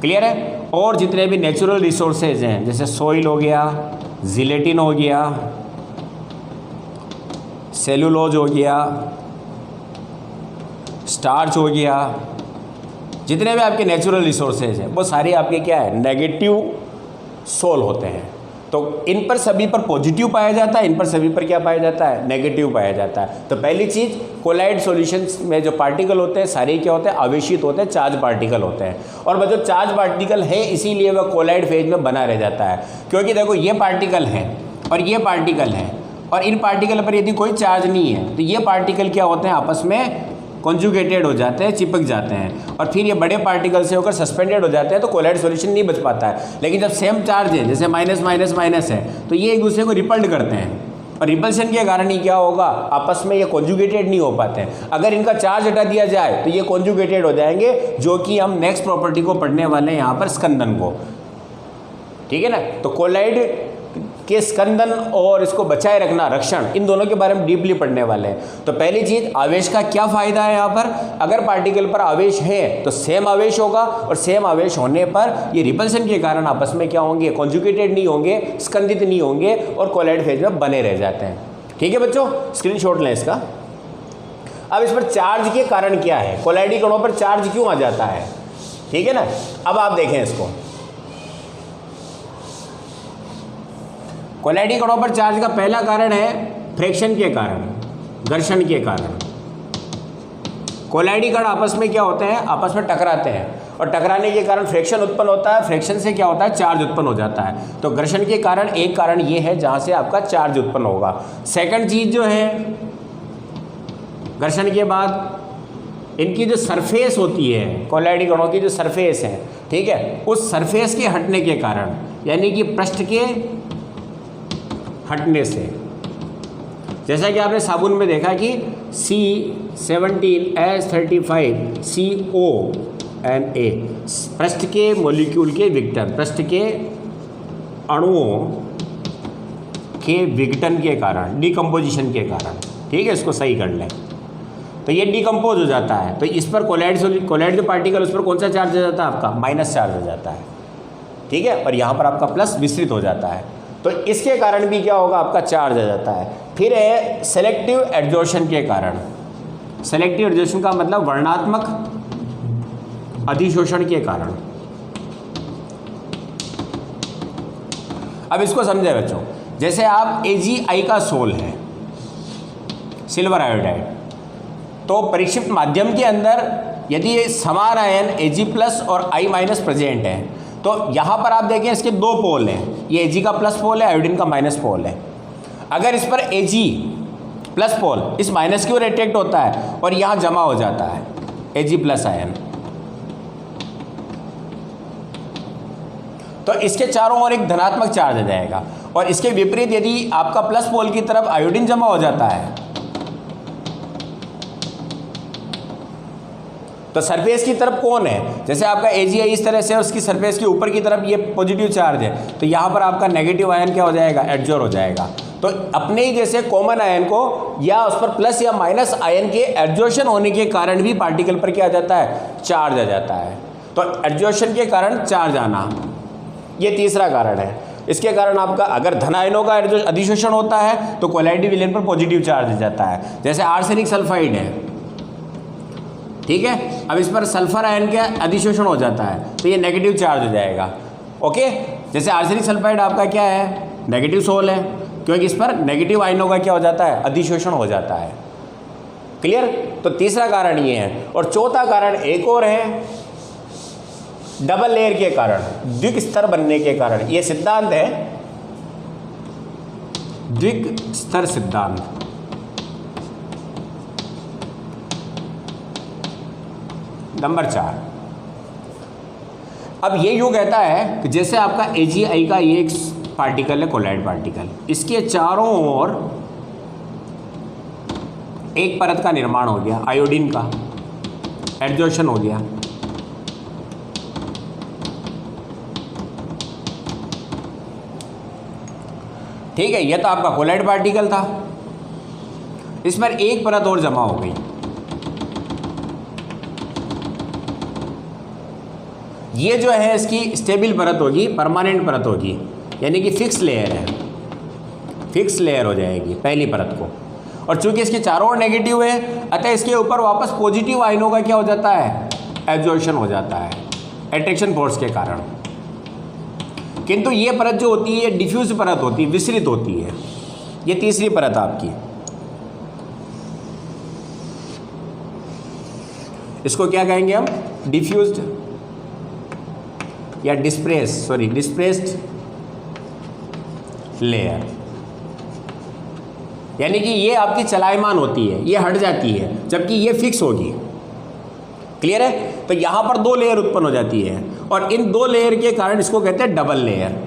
क्लियर है? और जितने भी नेचुरल रिसोर्सेज हैं, जैसे सोइल हो गया, जिलेटिन हो गया, सेलुलोज हो गया, स्टार्च हो गया, जितने भी आपके नेचुरल रिसोर्सेज हैं वो सारे आपके क्या है, नेगेटिव सोल होते हैं। तो इन पर सभी पर पॉजिटिव पाया जाता है, इन पर सभी पर क्या पाया जाता है, नेगेटिव पाया जाता है। तो पहली चीज़, कोलाइड सॉल्यूशंस में जो पार्टिकल होते हैं सारे क्या होते हैं, आवेशित होते हैं, चार्ज पार्टिकल होते हैं। और वह जो चार्ज पार्टिकल है इसीलिए वह कोलाइड फेज में बना रह जाता है, क्योंकि देखो ये पार्टिकल है और ये पार्टिकल है, और इन पार्टिकल पर यदि कोई चार्ज नहीं है तो ये पार्टिकल क्या होते हैं, आपस में कॉन्जुगेटेड हो जाते हैं, चिपक जाते हैं, और फिर ये बड़े पार्टिकल से होकर सस्पेंडेड हो जाते हैं, तो कोलाइड सॉल्यूशन नहीं बच पाता है। लेकिन जब सेम चार्ज है, जैसे माइनस माइनस माइनस है, तो ये एक दूसरे को रिपल्ड करते हैं, और रिपल्शन के कारण ही क्या होगा, आपस में ये कॉन्जुगेटेड नहीं हो पाते हैं। अगर इनका चार्ज हटा दिया जाए तो ये कॉन्जुगेटेड हो जाएंगे, जो कि हम नेक्स्ट प्रॉपर्टी को पढ़ने वाले हैं यहाँ पर, स्कंदन को। ठीक है ना? तो कोलाइड के स्कंदन और इसको बचाए रखना, रक्षण, इन दोनों के बारे में डीपली पढ़ने वाले हैं। तो पहली चीज़, आवेश का क्या फ़ायदा है यहाँ पर, अगर पार्टिकल पर आवेश है तो सेम आवेश होगा, और सेम आवेश होने पर ये रिपल्शन के कारण आपस में क्या होंगे, कॉन्जुगेटेड नहीं होंगे, स्कंदित नहीं होंगे, और कोलाइड फेज में बने रह जाते हैं। ठीक है बच्चों, स्क्रीनशॉट लें इसका। अब इस पर चार्ज के कारण क्या है, कोलाइडी कणों पर चार्ज क्यों आ जाता है, ठीक है ना? अब आप देखें इसको, कोलाइडी कणों पर चार्ज का पहला कारण है फ्रिक्शन के कारण, घर्षण के कारण। कोलाइडी कण आपस में क्या होते हैं, आपस में टकराते हैं, और टकराने के कारण फ्रिक्शन उत्पन्न होता है, फ्रिक्शन से क्या होता है, चार्ज उत्पन्न हो जाता है। तो घर्षण के कारण एक कारण ये है जहाँ से आपका चार्ज उत्पन्न होगा। सेकंड चीज़ जो है, घर्षण के बाद इनकी जो सरफेस होती है, कोलाइडी कणों की जो सरफेस है, ठीक है, उस सरफेस के हटने के कारण यानी कि पृष्ठ के हटने से। जैसा कि आपने साबुन में देखा कि C17H35CONA पृष्ठ के मॉलिक्यूल के विघटन, पृष्ठ के अणुओं के विघटन के कारण, डिकम्पोजिशन के कारण, ठीक है, इसको सही कर लें, तो ये डिकम्पोज हो जाता है। तो इस पर कोलॉइड जो पार्टिकल, उस पर कौन सा चार्ज हो जाता है आपका? माइनस चार्ज हो जाता है, ठीक है, और यहाँ पर आपका प्लस विस्तृत हो जाता है। तो इसके कारण भी क्या होगा? आपका चार्ज आ जाता है। फिर है सेलेक्टिव एड्जॉर्शन के कारण। सेलेक्टिव एड्जॉर्शन का मतलब वर्णात्मक अधिशोषण के कारण। अब इसको समझे बच्चों, जैसे आप AgI का सोल है, सिल्वर आयोडाइड, तो परिक्षिप्त माध्यम के अंदर यदि समान आयन Ag+ और I- प्रेजेंट है, तो यहाँ पर आप देखें इसके दो पोल हैं, ये Ag का प्लस पोल है, आयोडीन का माइनस पोल है। अगर इस पर Ag+ पोल इस माइनस की ओर अट्रैक्ट होता है और यहाँ जमा हो जाता है Ag+ आयन, तो इसके चारों ओर एक धनात्मक चार्ज आ जाएगा। और इसके विपरीत यदि आपका प्लस पोल की तरफ आयोडीन जमा हो जाता है, तो सरफेस की तरफ कौन है? जैसे आपका AgI इस तरह से, उसकी सरफेस के ऊपर की तरफ ये पॉजिटिव चार्ज है, तो यहाँ पर आपका नेगेटिव आयन क्या हो जाएगा? एडजॉर्ब हो जाएगा। तो अपने ही जैसे कॉमन आयन को या उस पर प्लस या माइनस आयन के एडजॉर्शन होने के कारण भी पार्टिकल पर क्या आ जाता है? चार्ज आ जाता है। तो एडजॉर्शन के कारण चार्ज आना, ये तीसरा कारण है। इसके कारण आपका अगर धन आयनों का अधिशोषण होता है तो कोलॉइड विलेन पर पॉजिटिव चार्ज आ जाता है। जैसे आर्सेनिक सल्फाइड है, ठीक है, अब इस पर सल्फर आयन का अधिशोषण हो जाता है तो ये नेगेटिव चार्ज हो जाएगा। ओके, जैसे आर्सेनिक सल्फाइड आपका क्या है? नेगेटिव सोल है, क्योंकि इस पर नेगेटिव आयनों का क्या हो जाता है? अधिशोषण हो जाता है। क्लियर? तो तीसरा कारण ये है। और चौथा कारण एक और है, डबल लेयर के कारण, द्विक स्तर बनने के कारण। ये सिद्धांत है द्विक स्तर सिद्धांत। नंबर 4, अब ये यूँ कहता है कि जैसे आपका AgI का ये एक पार्टिकल है, कोलॉइड पार्टिकल, इसके चारों ओर एक परत का निर्माण हो गया, आयोडीन का एडजॉर्शन हो गया। ठीक है, ये तो आपका कोलॉइड पार्टिकल था, इस पर एक परत और जमा हो गई। ये जो है इसकी स्टेबल परत होगी, परमानेंट परत होगी, यानी कि फिक्स लेयर है, फिक्स लेयर हो जाएगी पहली परत को। और चूंकि इसके चारों ओर नेगेटिव है, अतः इसके ऊपर वापस पॉजिटिव आयनों का क्या हो जाता है? एब्जॉर्प्शन हो जाता है अट्रैक्शन फोर्स के कारण। किंतु ये परत जो होती है डिफ्यूज परत होती है, विसरित होती है। ये तीसरी परत आपकी, इसको क्या कहेंगे हम? डिफ्यूज्ड या डिस्प्रेस्ड लेयर, यानी कि ये आपकी चलायमान होती है, ये हट जाती है, जबकि ये फिक्स होगी। क्लियर है? तो यहां पर दो लेयर उत्पन्न हो जाती है, और इन दो लेयर के कारण इसको कहते हैं डबल लेयर,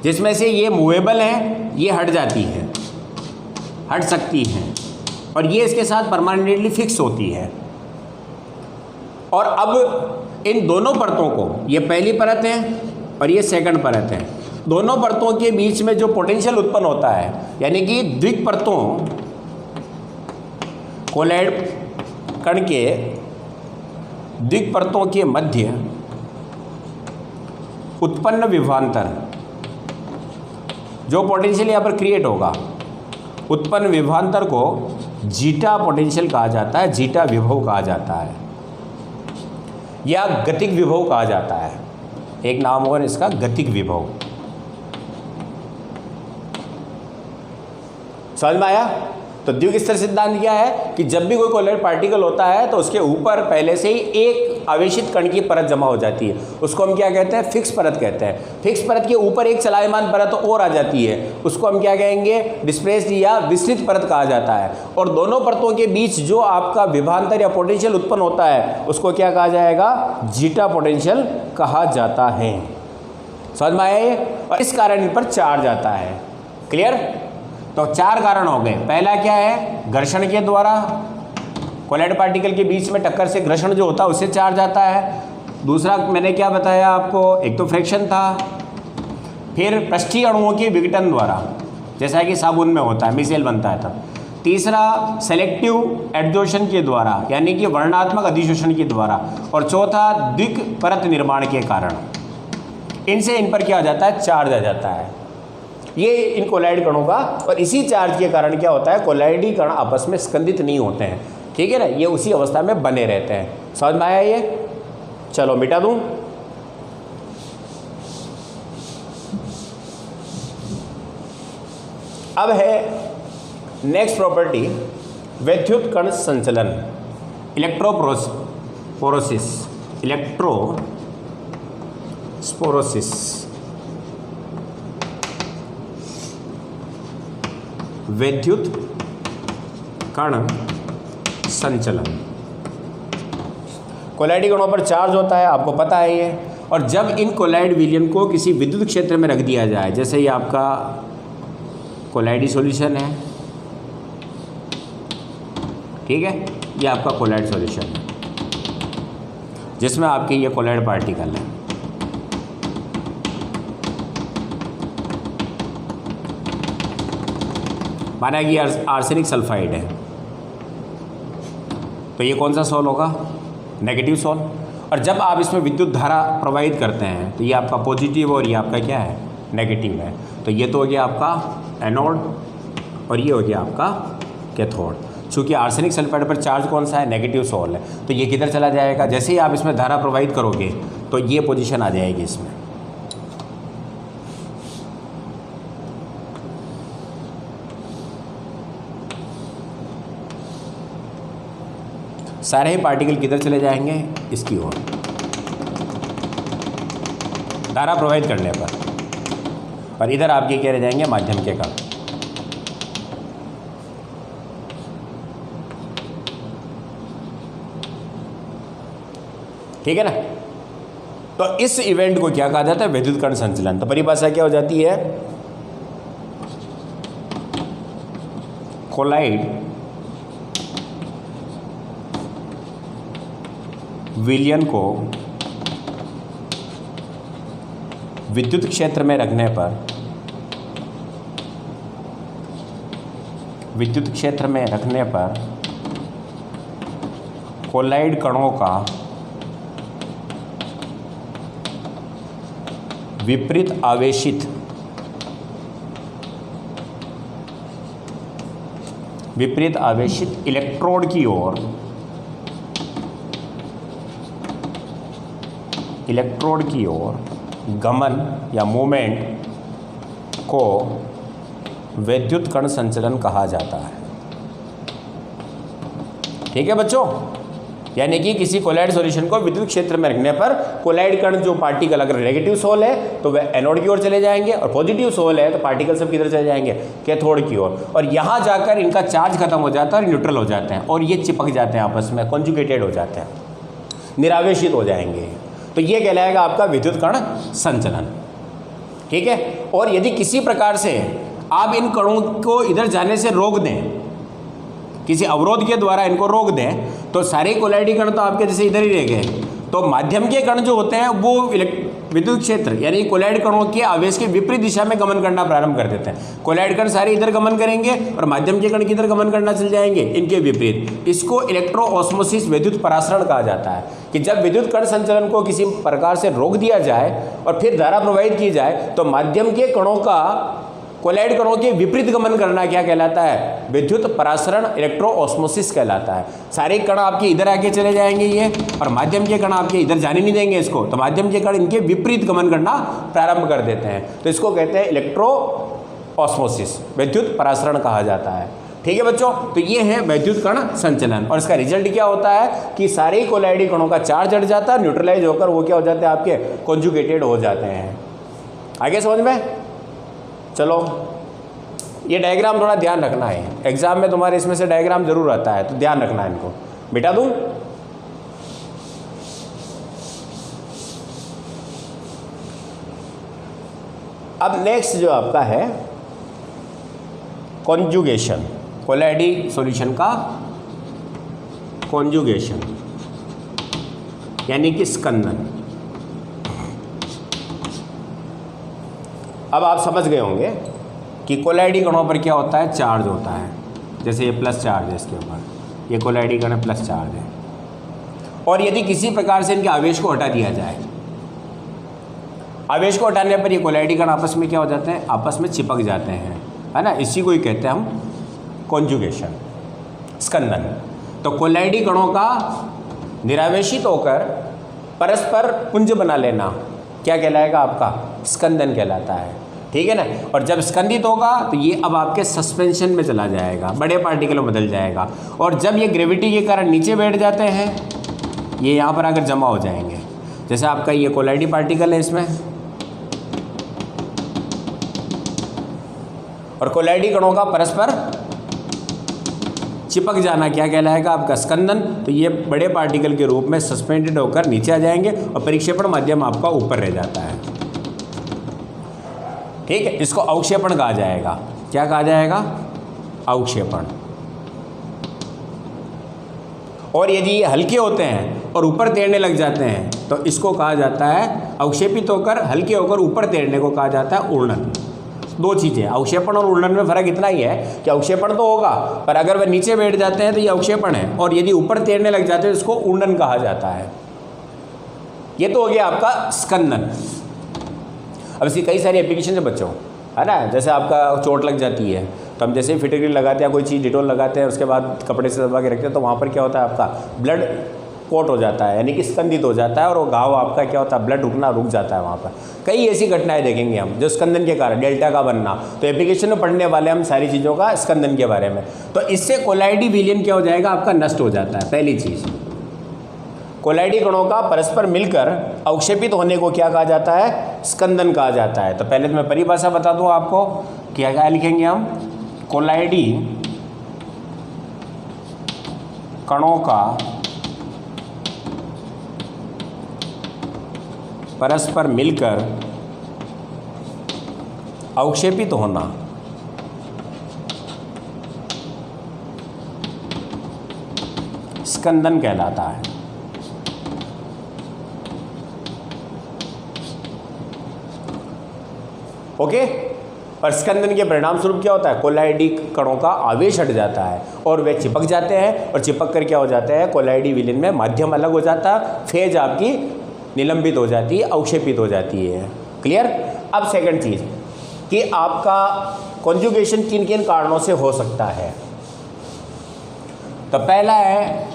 जिसमें से ये मूवेबल है, ये हट जाती है, हट सकती हैं, और ये इसके साथ परमानेंटली फिक्स होती है। और अब इन दोनों परतों को, ये पहली परत है और ये सेकंड परत है, दोनों परतों के बीच में जो पोटेंशियल उत्पन्न होता है, यानी कि द्विक परतों, कोलॉइड कण के द्विक परतों के मध्य उत्पन्न विभवांतर, जो पोटेंशियल यहाँ पर क्रिएट होगा, उत्पन्न विभवांतर को जीटा पोटेंशियल कहा जाता है, जीटा विभव कहा जाता है, या गतिक विभव कहा जाता है। एक नाम और इसका गतिक विभव। समझ में आया? तो द्विग स्तर सिद्धांत क्या है कि जब भी कोई कोलॉइड पार्टिकल होता है तो उसके ऊपर पहले से ही एक आवेशित कण की परत जमा हो जाती है, उसको हम क्या कहते हैं, फिक्स परत कहते हैं। फिक्स परत के ऊपर एक चलायमान परत और आ जाती है, उसको हम क्या कहेंगे, डिस्प्लेस्ड या विस्तृत परत कहा जाता है। और दोनों परतों के बीच जो आपका विभवांतर या पोटेंशियल उत्पन्न होता है उसको क्या कहा जाएगा, जीटा पोटेंशियल कहा जाता है। समझ में आया ये? और इस कारण इन पर चार्ज आता है। क्लियर? तो 4 कारण हो गए। पहला क्या है, घर्षण के द्वारा, कोलॉइड पार्टिकल के बीच में टक्कर से घर्षण जो होता है उससे चार्ज आता है। दूसरा मैंने क्या बताया आपको, एक तो फ्रिक्शन था, फिर पृष्ठीय अणुओं के विघटन द्वारा, जैसा कि साबुन में होता है, मिसेल बनता है तब। तीसरा सेलेक्टिव एडजॉर्प्शन के द्वारा, यानी कि वर्णनात्मक अधिशोषण के द्वारा। और चौथा द्विक परत निर्माण के कारण। इनसे इन पर क्या आ जाता है, चार्ज आ जाता है। ये इन कोलॉइड कणों का, और इसी चार्ज के कारण क्या होता है, कोलॉइडी कण आपस में स्कंदित नहीं होते हैं। ठीक है ना, ये उसी अवस्था में बने रहते हैं। समझ में आया ये? चलो मिटा दूं। अब है नेक्स्ट प्रॉपर्टी, वैद्युत कण संचलन, इलेक्ट्रोस्पोरोसिस। वैद्युत कण संचलन। कोलॉइड कणों पर चार्ज होता है, आपको पता है ये। और जब इन कोलॉइड विलयन को किसी विद्युत क्षेत्र में रख दिया जाए, जैसे ये आपका कोलॉइडी सॉल्यूशन है, ठीक है, ये आपका कोलॉइड सॉल्यूशन है जिसमें आपके ये कोलॉइड पार्टिकल है। माना कि आर्सेनिक सल्फाइड है, तो ये कौन सा सोल होगा, नेगेटिव सोल। और जब आप इसमें विद्युत धारा प्रवाहित करते हैं तो ये आपका पॉजिटिव और ये आपका क्या है, नेगेटिव है। तो ये तो हो गया आपका एनोड और ये हो गया आपका कैथोड। चूँकि आर्सेनिक सल्फाइड पर चार्ज कौन सा है, नेगेटिव सोल है, तो ये किधर चला जाएगा, जैसे ही आप इसमें धारा प्रवाहित करोगे तो ये पोजीशन आ जाएगी इसमें। सारे ही पार्टिकल किधर चले जाएंगे, इसकी ओर, धारा प्रवाहित करने पर। और इधर आपके क्या रह जाएंगे, माध्यम के कण। ठीक है ना। तो इस इवेंट को क्या कहा जाता है, वैद्युत कण संचलन। तो परिभाषा क्या हो जाती है, कोलॉइड विलयन को विद्युत क्षेत्र में रखने पर, कोलॉइड कणों का विपरीत आवेशित इलेक्ट्रोड की ओर गमन या मूवमेंट को वैद्युत कण संचलन कहा जाता है। ठीक है बच्चों, यानी कि किसी कोलॉइड सॉल्यूशन को विद्युत क्षेत्र में रखने पर कोलॉइड कण जो पार्टिकल, अगर नेगेटिव सोल है तो वह एनोड की ओर चले जाएंगे, और पॉजिटिव सोल है तो पार्टिकल सब किधर चले जाएंगे, कैथोड की ओर। और यहाँ जाकर इनका चार्ज खत्म हो जाता है और न्यूट्रल हो जाते हैं, और ये चिपक जाते हैं आपस में, कॉन्जुगेटेड हो जाते हैं, निरावेशित हो जाएंगे। तो ये कहलाएगा आपका विद्युत कण संचलन। ठीक है। और यदि किसी प्रकार से आप इन कणों को इधर जाने से रोक दें, किसी अवरोध के द्वारा इनको रोक दें, तो सारे कोलॉइडी कण तो आपके जैसे इधर ही रह गए। तो माध्यम के कण जो होते हैं वो विद्युत क्षेत्र यानी कोलॉइड कणों के आवेश के विपरीत दिशा में गमन करना प्रारंभ कर देते हैं। कोलॉइड कण सारे इधर गमन करेंगे और माध्यम के कण किधर गमन करना चल जाएंगे, इनके विपरीत। इसको इलेक्ट्रोऑस्मोसिस, विद्युत परासरण कहा जाता है कि जब विद्युत कण संचलन को किसी प्रकार से रोक दिया जाए और फिर धारा प्रवाहित की जाए तो माध्यम के कणों का कोलॉइड कणों के विपरीत गमन करना क्या कहलाता है, विद्युत परासरण, इलेक्ट्रोऑस्मोसिस कहलाता है। सारे कण आपके इधर आके चले जाएंगे ये, और माध्यम के कण आपके इधर जाने नहीं देंगे इसको, तो माध्यम के कण इनके विपरीत गमन करना प्रारंभ कर देते हैं। तो इसको कहते हैं इलेक्ट्रोऑस्मोसिस, विद्युत परासरण कहा जाता है। ठीक है बच्चों, तो ये है वैद्युत कण संचलन, और इसका रिजल्ट क्या होता है कि सारे ही कोलाइडी कणों का चार्ज हट जाता है, न्यूट्रलाइज होकर वो क्या हो जाते हैं, आपके कॉन्जुगेटेड हो जाते हैं। आगे समझ में? चलो, ये डायग्राम थोड़ा ध्यान रखना है, एग्जाम में तुम्हारे इसमें से डायग्राम जरूर आता है, तो ध्यान रखना है इनको। मिटा दूं? अब नेक्स्ट जो आपका है कॉन्जुगेशन, कोलाइडी सॉल्यूशन का कॉन्जुगेशन यानी कि स्कंदन। अब आप समझ गए होंगे कि कोलाइडी कणों पर क्या होता है, चार्ज होता है। जैसे ये प्लस चार्ज है इसके ऊपर, ये कोलाइडी कण प्लस चार्ज है, और यदि किसी प्रकार से इनके आवेश को हटा दिया जाए, आवेश को हटाने पर ये कोलाइडी कण आपस में क्या हो जाते हैं, आपस में चिपक जाते हैं, है ना। इसी को ही कहते हैं हम कॉन्जुगेशन, स्कंदन। तो कोलाइडी कणों का निरावेशित होकर परस्पर पुंज बना लेना क्या कहलाएगा, आपका स्कंदन कहलाता है, ठीक है ना। और जब स्कंदित होगा तो ये अब आपके सस्पेंशन में चला जाएगा, बड़े पार्टिकल में बदल जाएगा, और जब ये ग्रेविटी के कारण नीचे बैठ जाते हैं, ये यहाँ पर आकर जमा हो जाएंगे। जैसे आपका ये कोलाइडी पार्टिकल है इसमें, और कोलाइडी कणों का परस्पर चिपक जाना क्या कहलाएगा, आपका स्कंदन। तो ये बड़े पार्टिकल के रूप में सस्पेंडेड होकर नीचे आ जाएंगे, और परिक्षेपण माध्यम आपका ऊपर रह जाता है, ठीक है। इसको अवक्षेपण कहा जाएगा। क्या कहा जाएगा, अवक्षेपण। और यदि ये हल्के होते हैं और ऊपर तैरने लग जाते हैं तो इसको कहा जाता है, अवक्षेपित होकर हल्के होकर ऊपर तैरने को कहा जाता है उड़न। दो चीज़ें, अवक्षेपण और उड़न में फ़र्क इतना ही है कि अवक्षेपण तो होगा, पर अगर वह नीचे बैठ जाते हैं तो ये अवक्षेपण है, और यदि ऊपर तैरने लग जाते हैं इसको उड़न कहा जाता है। ये तो हो गया आपका स्कंदन। अब इसकी कई सारी एप्लीकेशन है बच्चों, है ना। जैसे आपका चोट लग जाती है तो हम जैसे ही फिटकरी लगाते हैं, कोई चीज़ डिटोल लगाते हैं, उसके बाद कपड़े से दबा के रखते हैं, तो वहाँ पर क्या होता है, आपका ब्लड कोट हो जाता है, यानी कि स्कंदित हो जाता है, और वो घाव आपका क्या होता है, ब्लड रुकना रुक जाता है वहाँ पर। कई ऐसी घटनाएं देखेंगे हम जो स्कंदन के कारण, डेल्टा का बनना। तो एप्लीकेशन में पढ़ने वाले हम सारी चीज़ों का स्कंदन के बारे में। तो इससे कोलाइडी विलयन क्या हो जाएगा, आपका नष्ट हो जाता है। पहली चीज़, कोलाइडी कणों का परस्पर मिलकर अवक्षेपित होने को क्या कहा जाता है, स्कंदन कहा जाता है। तो पहले तो मैं परिभाषा बता दूं आपको, क्या क्या लिखेंगे हम, कोलाइडी कणों का परस्पर मिलकर अवक्षेपित होना स्कंदन कहलाता है। ओके। और स्कंदन के परिणाम स्वरूप क्या होता है, कोलाइडी कणों का आवेश हट जाता है और वे चिपक जाते हैं, और चिपक कर क्या हो जाता है, कोलाइडी विलयन में माध्यम अलग हो जाता है, फेज आपकी निलंबित हो जाती है, अवक्षेपित हो जाती है। क्लियर। अब सेकंड चीज़ कि आपका कॉन्जुगेशन किन किन कारणों से हो सकता है। तो पहला है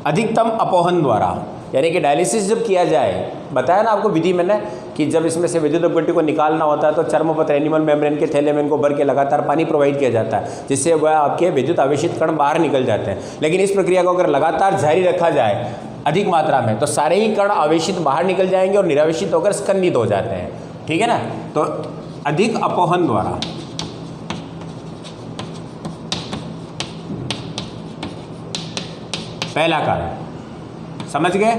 अधिकतम अपोहन द्वारा, यानी कि डायलिसिस जब किया जाए, बताया ना आपको विधि मैंने कि जब इसमें से विद्युत अपघट्य को निकालना होता है तो चर्मपत्र एनिमल मेम्ब्रेन के थैले में इनको भर के लगातार पानी प्रोवाइड किया जाता है, जिससे वह आपके विद्युत आवेशित कण बाहर निकल जाते हैं। लेकिन इस प्रक्रिया को अगर लगातार जारी रखा जाए अधिक मात्रा में, तो सारे ही कण आवेशित बाहर निकल जाएंगे और निरावेशित होकर स्कंदित हो जाते हैं, ठीक है ना। तो अधिक अपोहन द्वारा, पहला कारण समझ गए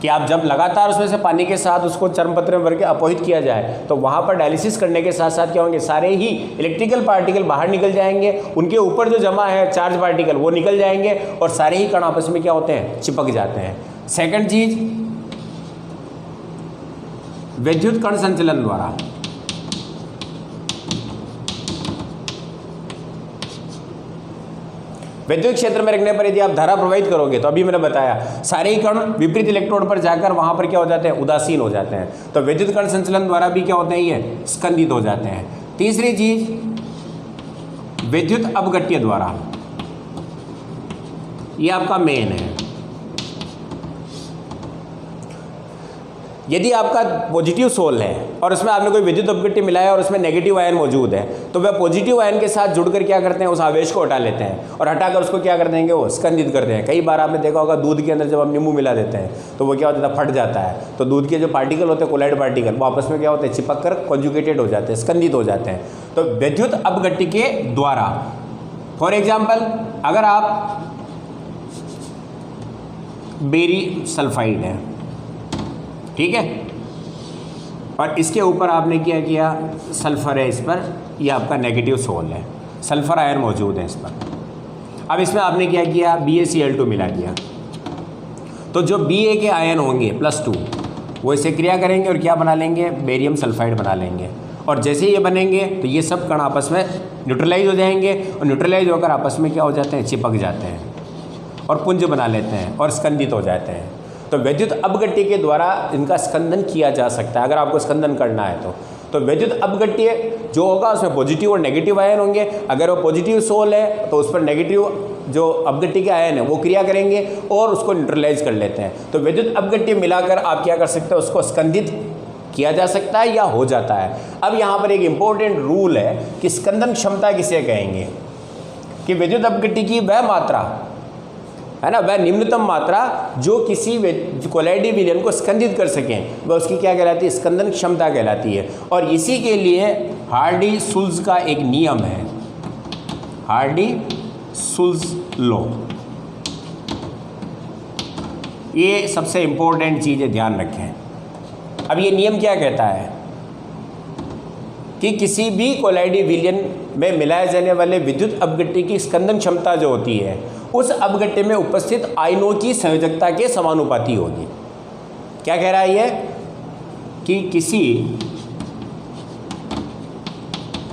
कि आप जब लगातार उसमें से पानी के साथ उसको चर्मपत्र में भर के अपोहित किया जाए तो वहाँ पर डायलिसिस करने के साथ साथ क्या होंगे, सारे ही इलेक्ट्रिकल पार्टिकल बाहर निकल जाएंगे, उनके ऊपर जो जमा है चार्ज पार्टिकल वो निकल जाएंगे, और सारे ही कण आपस में क्या होते हैं, चिपक जाते हैं। सेकंड चीज, विद्युत कण संचलन द्वारा, विद्युत क्षेत्र में रखने पर यदि आप धारा प्रवाहित करोगे तो अभी मैंने बताया सारे ही कण विपरीत इलेक्ट्रोड पर जाकर वहां पर क्या हो जाते हैं, उदासीन हो जाते हैं। तो विद्युत कण संचलन द्वारा भी क्या होते हैं, ये स्कंदित हो जाते हैं। तीसरी चीज, विद्युत अपघट्य द्वारा, ये आपका मेन है। यदि आपका पॉजिटिव सोल है और उसमें आपने कोई विद्युत अपघट्य मिलाया और उसमें नेगेटिव आयन मौजूद है, तो वह पॉजिटिव आयन के साथ जुड़कर क्या करते हैं, उस आवेश को हटा लेते हैं और हटाकर उसको क्या कर देंगे, वो स्कंदित करते हैं। कई बार आपने देखा होगा दूध के अंदर जब हम नींबू मिला देते हैं तो वो क्या होता है, फट जाता है। तो दूध के जो पार्टिकल होते हैं, कोलाइड पार्टिकल, वो आपस में क्या होते हैं, चिपक कर कॉन्जुगेटेड हो जाते हैं, स्कंदित हो जाते हैं। तो विद्युत अपघट्य के द्वारा, फॉर एग्जाम्पल, अगर आप बेरी सल्फाइड है, ठीक है, और इसके ऊपर आपने क्या किया, सल्फर है इस पर, यह आपका नेगेटिव सोल है, सल्फर आयन मौजूद है इस पर। अब इसमें आपने क्या किया, BaCl2 मिला दिया, तो जो Ba के आयन होंगे +2 वो इसे क्रिया करेंगे और क्या बना लेंगे, बेरियम सल्फाइड बना लेंगे। और जैसे ही ये बनेंगे तो ये सब कण आपस में न्यूट्रलाइज हो जाएंगे और न्यूट्रलाइज होकर आपस में क्या हो जाते हैं, चिपक जाते हैं और पुंज बना लेते हैं और स्कंदित हो जाते हैं। तो विद्युत अपघट्य के द्वारा इनका स्कंदन किया जा सकता है, अगर आपको स्कंदन करना है तो विद्युत अपघट्य जो होगा उसमें पॉजिटिव और नेगेटिव आयन होंगे। अगर वो पॉजिटिव सोल है तो उस पर नेगेटिव जो अपघट्य के आयन है वो क्रिया करेंगे और उसको न्यूट्रलाइज कर लेते हैं। तो विद्युत अपघट्य मिलाकर आप क्या कर सकते हैं, उसको स्कंदित किया जा सकता है या हो जाता है। अब यहाँ पर एक इम्पोर्टेंट रूल है कि स्कंदन क्षमता किसे कहेंगे, कि विद्युत अपघट्य की वह मात्रा है ना, वह निम्नतम मात्रा जो किसी कोलाइडी विलयन को स्कंदित कर सकें, वह उसकी क्या कहलाती है, स्कंदन क्षमता कहलाती है। और इसी के लिए हार्डी-सुल्ज़ का एक नियम है, हार्डी-सुल्ज़ लॉ। ये सबसे इम्पोर्टेंट चीज़ है, ध्यान रखें। अब ये नियम क्या कहता है कि किसी भी कोलाइडी विलयन में मिलाए जाने वाले विद्युत अपघट्य की स्कंदन क्षमता जो होती है उस अपघट्य में उपस्थित आयनों की संयोजकता के समानुपाती होगी। क्या कह रहा है ये, कि किसी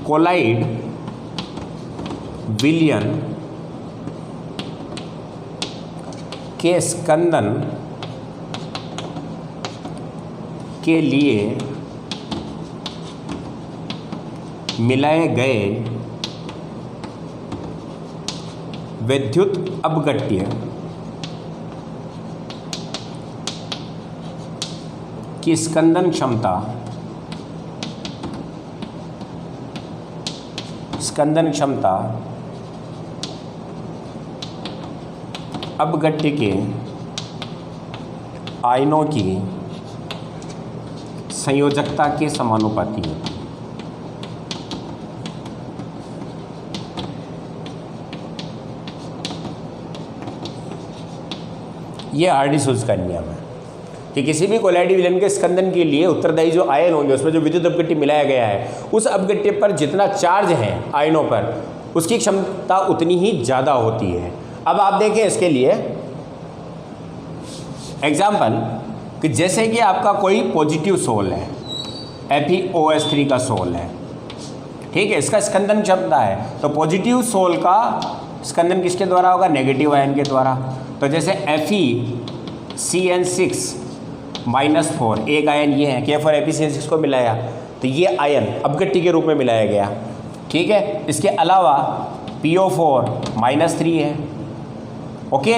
कोलाइड विलयन के स्कंदन के लिए मिलाए गए विद्युत अपघट्य की स्कंदन क्षमता अपघट्य के आयनों की संयोजकता के समानुपाती है। ये हार्डी-सुल्ज़ का नियम है कि किसी भी कोलाइडी विलयन के स्कंदन के लिए उत्तरदायी जो आयन होंगे उसमें जो विद्युत अपघट्य मिलाया गया है उस अपघट्य पर जितना चार्ज है आयनों पर उसकी क्षमता उतनी ही ज़्यादा होती है। अब आप देखें इसके लिए एग्जाम्पल कि जैसे कि आपका कोई पॉजिटिव सोल है, FeOH3 का सोल है, ठीक है, इसका स्कंदन क्षमता है, तो पॉजिटिव सोल का स्कंदन किसके द्वारा होगा, नेगेटिव आयन के द्वारा। तो जैसे FeCN6-4 एक आयन ये है, K4FeCN6 को मिलाया तो ये आयन अपघट्य के रूप में मिलाया गया, ठीक है। इसके अलावा PO4-3 है, ओके।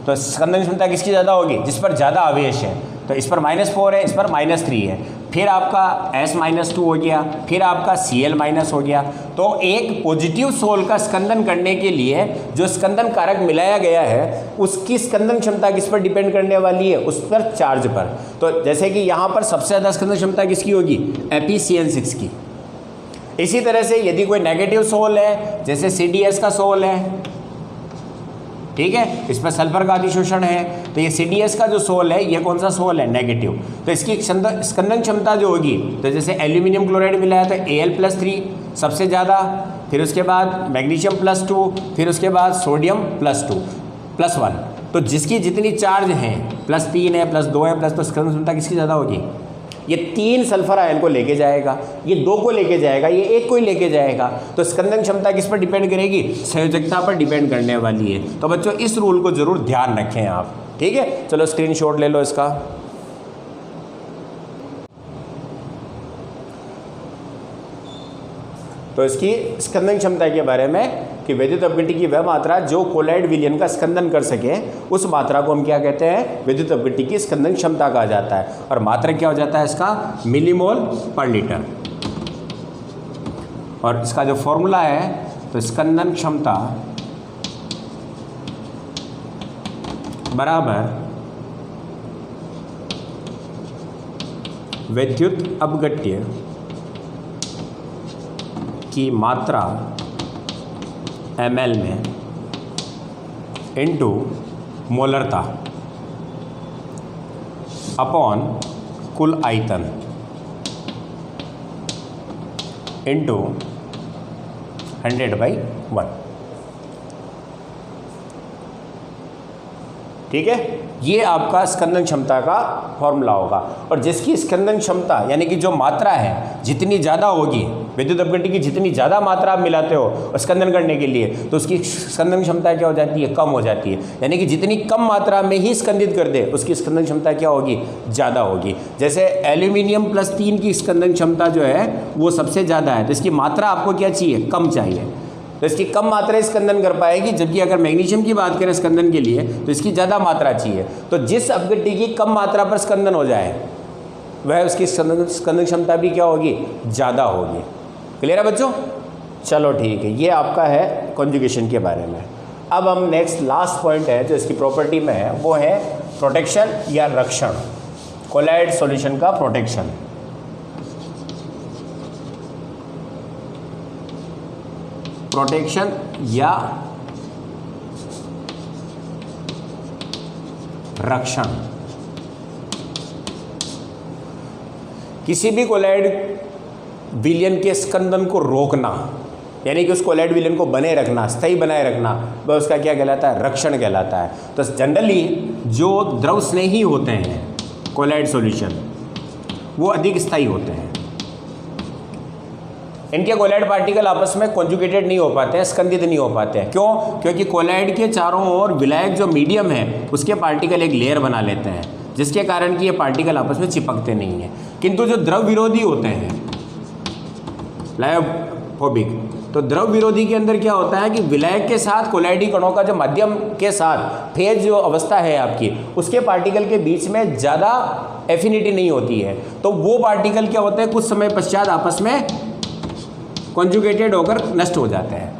तो स्कंदन क्षमता किसकी ज़्यादा होगी, जिस पर ज़्यादा आवेश है, तो इस पर -4 है, इस पर -3 है। फिर आपका S-2 हो गया, फिर आपका Cl- हो गया। तो एक पॉजिटिव सोल का स्कंदन करने के लिए जो स्कंदन कारक मिलाया गया है उसकी स्कंदन क्षमता किस पर डिपेंड करने वाली है, उस पर चार्ज पर। तो जैसे कि यहाँ पर सबसे ज़्यादा स्कंदन क्षमता किसकी होगी, FeCN6 की। इसी तरह से यदि कोई नेगेटिव सोल है, जैसे CdS का सोल है, ठीक है, इस पर सल्फर का अधिशोषण है, तो ये CdS का जो सोल है ये कौन सा सोल है, नेगेटिव। तो इसकी स्कंदन क्षमता जो होगी, तो जैसे एल्यूमिनियम क्लोराइड मिलाया तो Al+3 सबसे ज़्यादा, फिर उसके बाद मैग्नीशियम +2, फिर उसके बाद सोडियम +1। तो जिसकी जितनी चार्ज हैं, +3 है, +2 है, तो स्कंदन क्षमता किसकी ज़्यादा होगी, ये 3 सल्फर आयन को लेके जाएगा, ये 2 को लेके जाएगा, ये 1 को ही लेके जाएगा। तो स्कंदन क्षमता किस पर डिपेंड करेगी, संयोजकता पर डिपेंड करने वाली है। तो बच्चों इस रूल को जरूर ध्यान रखें आप, ठीक है। चलो स्क्रीनशॉट ले लो इसका। तो इसकी स्कंदन क्षमता के बारे में कि विद्युत अपघट्य की वह मात्रा जो कोलॉइड विलयन का स्कंदन कर सके, उस मात्रा को हम क्या कहते हैं, विद्युत अपघट्य की स्कंदन क्षमता कहा जाता है। और मात्रा क्या हो जाता है इसका, मिलीमोल पर लीटर। और इसका जो फॉर्मूला है, तो स्कंदन क्षमता बराबर विद्युत अपघट्य की मात्रा ml में इनटू मोलरता अपॉन कुल आयतन इनटू 100/1। ठीक है, ये आपका स्कंदन क्षमता का फॉर्मूला होगा। और जिसकी स्कंदन क्षमता यानी कि जो मात्रा है जितनी ज़्यादा होगी, विद्युत अपघट्य की जितनी ज़्यादा मात्रा आप मिलाते हो स्कंदन करने के लिए, तो उसकी स्कंदन क्षमता क्या हो जाती है, कम हो जाती है। यानी कि जितनी कम मात्रा में ही स्कंदित कर दे, उसकी स्कंदन क्षमता क्या होगी, ज़्यादा होगी। जैसे एल्यूमिनियम +3 की स्कंदन क्षमता जो है वो सबसे ज़्यादा है, तो इसकी मात्रा आपको क्या चाहिए, कम चाहिए, तो इसकी कम मात्रा स्कंदन कर पाएगी। जबकि अगर मैग्नीशियम की बात करें स्कंदन के लिए, तो इसकी ज़्यादा मात्रा चाहिए। तो जिस अपघट्य की कम मात्रा पर स्कंदन हो जाए, वह उसकी स्कंदन क्षमता भी क्या होगी, ज़्यादा होगी। क्लियर है बच्चों? चलो ठीक है, ये आपका है कॉन्जुगेशन के बारे में। अब हम नेक्स्ट लास्ट पॉइंट है जो इसकी प्रॉपर्टी में है, वो है प्रोटेक्शन या रक्षण, कोलॉइड सॉल्यूशन का प्रोटेक्शन। प्रोटेक्शन या रक्षण, किसी भी कोलॉइड विलयन के स्कंदन को रोकना, यानी कि उस कोलॉइड विलयन को बने रखना, स्थायी बनाए रखना, वह उसका क्या कहलाता है, रक्षण कहलाता है। तो जनरली जो द्रव स्नेही होते हैं कोलॉइड सॉल्यूशन, वो अधिक स्थायी होते हैं। इनके कोलॉइड पार्टिकल आपस में कॉन्जुगेटेड नहीं हो पाते हैं, स्कंदित नहीं हो पाते हैं। क्यों? क्योंकि कोलॉइड के चारों ओर विलायक जो मीडियम है, उसके पार्टिकल एक लेयर बना लेते हैं, जिसके कारण कि ये पार्टिकल आपस में चिपकते नहीं हैं। किंतु जो द्रव विरोधी होते हैं, लायोफोबिक, तो द्रव विरोधी के अंदर क्या होता है कि विलायक के साथ कोलॉइडी कणों का जो माध्यम के साथ फेज जो अवस्था है आपकी, उसके पार्टिकल के बीच में ज़्यादा एफिनिटी नहीं होती है। तो वो पार्टिकल क्या होते हैं, कुछ समय पश्चात आपस में कॉन्जुगेटेड होकर नष्ट हो जाते हैं।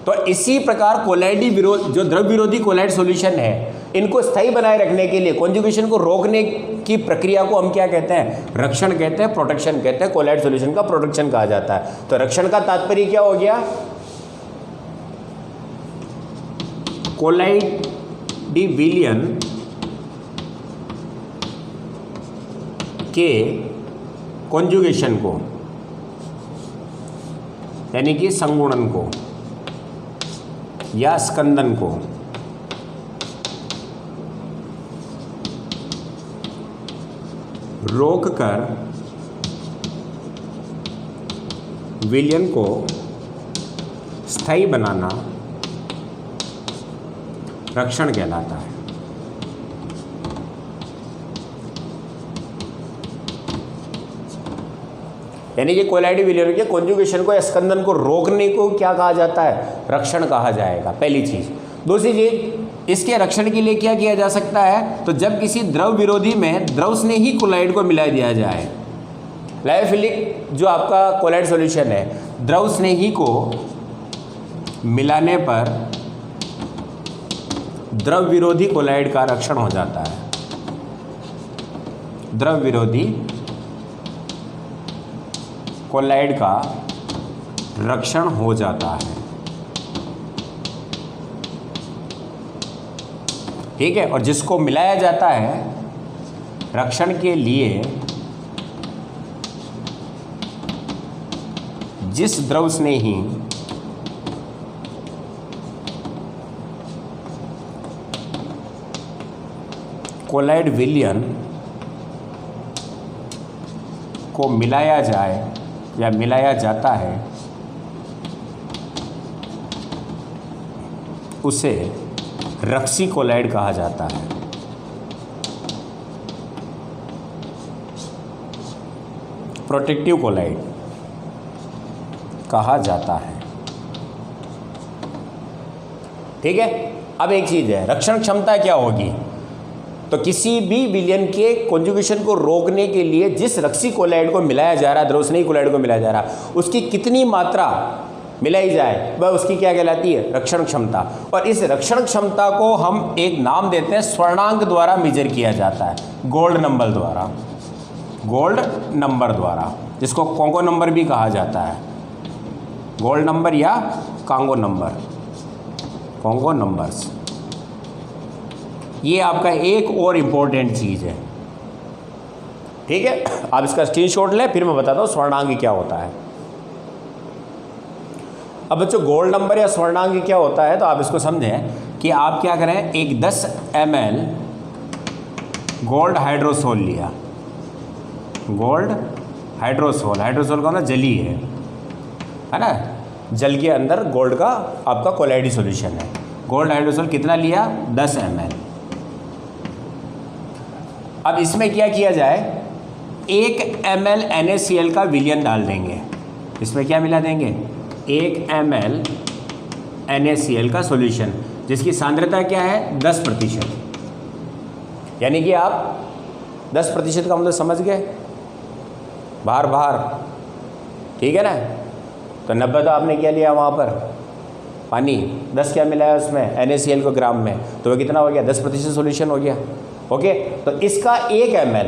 तो इसी प्रकार कोलॉइडी विरोध, जो द्रव विरोधी कोलॉइड सॉल्यूशन है, इनको स्थायी बनाए रखने के लिए, कॉन्जुगेशन को रोकने की प्रक्रिया को हम क्या कहते हैं, रक्षण कहते हैं, प्रोटेक्शन कहते हैं। कोलॉइड सॉल्यूशन का प्रोटेक्शन कहा जाता है। तो रक्षण का तात्पर्य क्या हो गया, कोलॉइडी विलयन के कॉन्जुगेशन को, यानी कि संगुणन को या स्कंदन को रोककर विलयन को स्थायी बनाना रक्षण कहलाता है। यानी कि कोलॉइडी विलयन के कॉन्जुगेशन को या स्कंदन को रोकने को क्या कहा जाता है, रक्षण कहा जाएगा, पहली चीज। दूसरी चीज, इसके रक्षण के लिए क्या किया जा सकता है, तो जब किसी द्रव विरोधी में द्रव स्नेही कोलॉइड को मिला दिया जाए, लायोफिलिक जो आपका कोलॉइड सॉल्यूशन है, द्रव स्नेही को मिलाने पर द्रव विरोधी कोलॉइड का रक्षण हो जाता है। द्रव विरोधी कोलॉइड का रक्षण हो जाता है। ठीक है, और जिसको मिलाया जाता है रक्षण के लिए, जिस द्रव स्नेही कोलॉइड विलयन को मिलाया जाए या मिलाया जाता है, उसे रक्षी कोलॉइड कहा जाता है। प्रोटेक्टिव कोलॉइड कहा जाता है। ठीक है। अब एक चीज़ है, रक्षण क्षमता क्या होगी, तो किसी भी विलयन के कॉन्जुगेशन को रोकने के लिए जिस रक्सी कोलाइड को मिलाया जा रहा है, द्रवस्नेही कोलाइड को मिलाया जा रहा है, उसकी कितनी मात्रा मिलाई जाए वह उसकी क्या कहलाती है, रक्षण क्षमता। और इस रक्षण क्षमता को हम एक नाम देते हैं, स्वर्णांक द्वारा मेजर किया जाता है, गोल्ड नंबर द्वारा, गोल्ड नंबर द्वारा, जिसको कॉन्गो नंबर भी कहा जाता है, गोल्ड नंबर या कांगो नंबर, कॉन्गो नंबर्स। ये आपका एक और इम्पोर्टेंट चीज़ है, ठीक है। आप इसका स्क्रीनशॉट लें, फिर मैं बताता हूँ स्वर्णांक क्या होता है। अब बच्चों गोल्ड नंबर या स्वर्णांक क्या होता है, तो आप इसको समझें कि आप क्या करें, एक 10 ml गोल्ड हाइड्रोसोल लिया, गोल्ड हाइड्रोसोल, हाइड्रोसोल का ना जली है ना, जल के अंदर गोल्ड का आपका कोलाइडी सॉल्यूशन है। गोल्ड हाइड्रोसोल कितना लिया, 10 ml। अब इसमें क्या किया जाए, 1 ml NaCl का विलयन डाल देंगे, इसमें क्या मिला देंगे, 1 ml NaCl का सॉल्यूशन, जिसकी सांद्रता क्या है, 10%। यानी कि आप 10% का मतलब समझ गए, बाहर बाहर, ठीक है ना। तो 90 तो आपने क्या लिया वहाँ पर, पानी, 10 क्या मिला है उसमें, NaCl को ग्राम में, तो वह कितना हो गया, 10% सॉल्यूशन हो गया। ओके, तो इसका 1 ml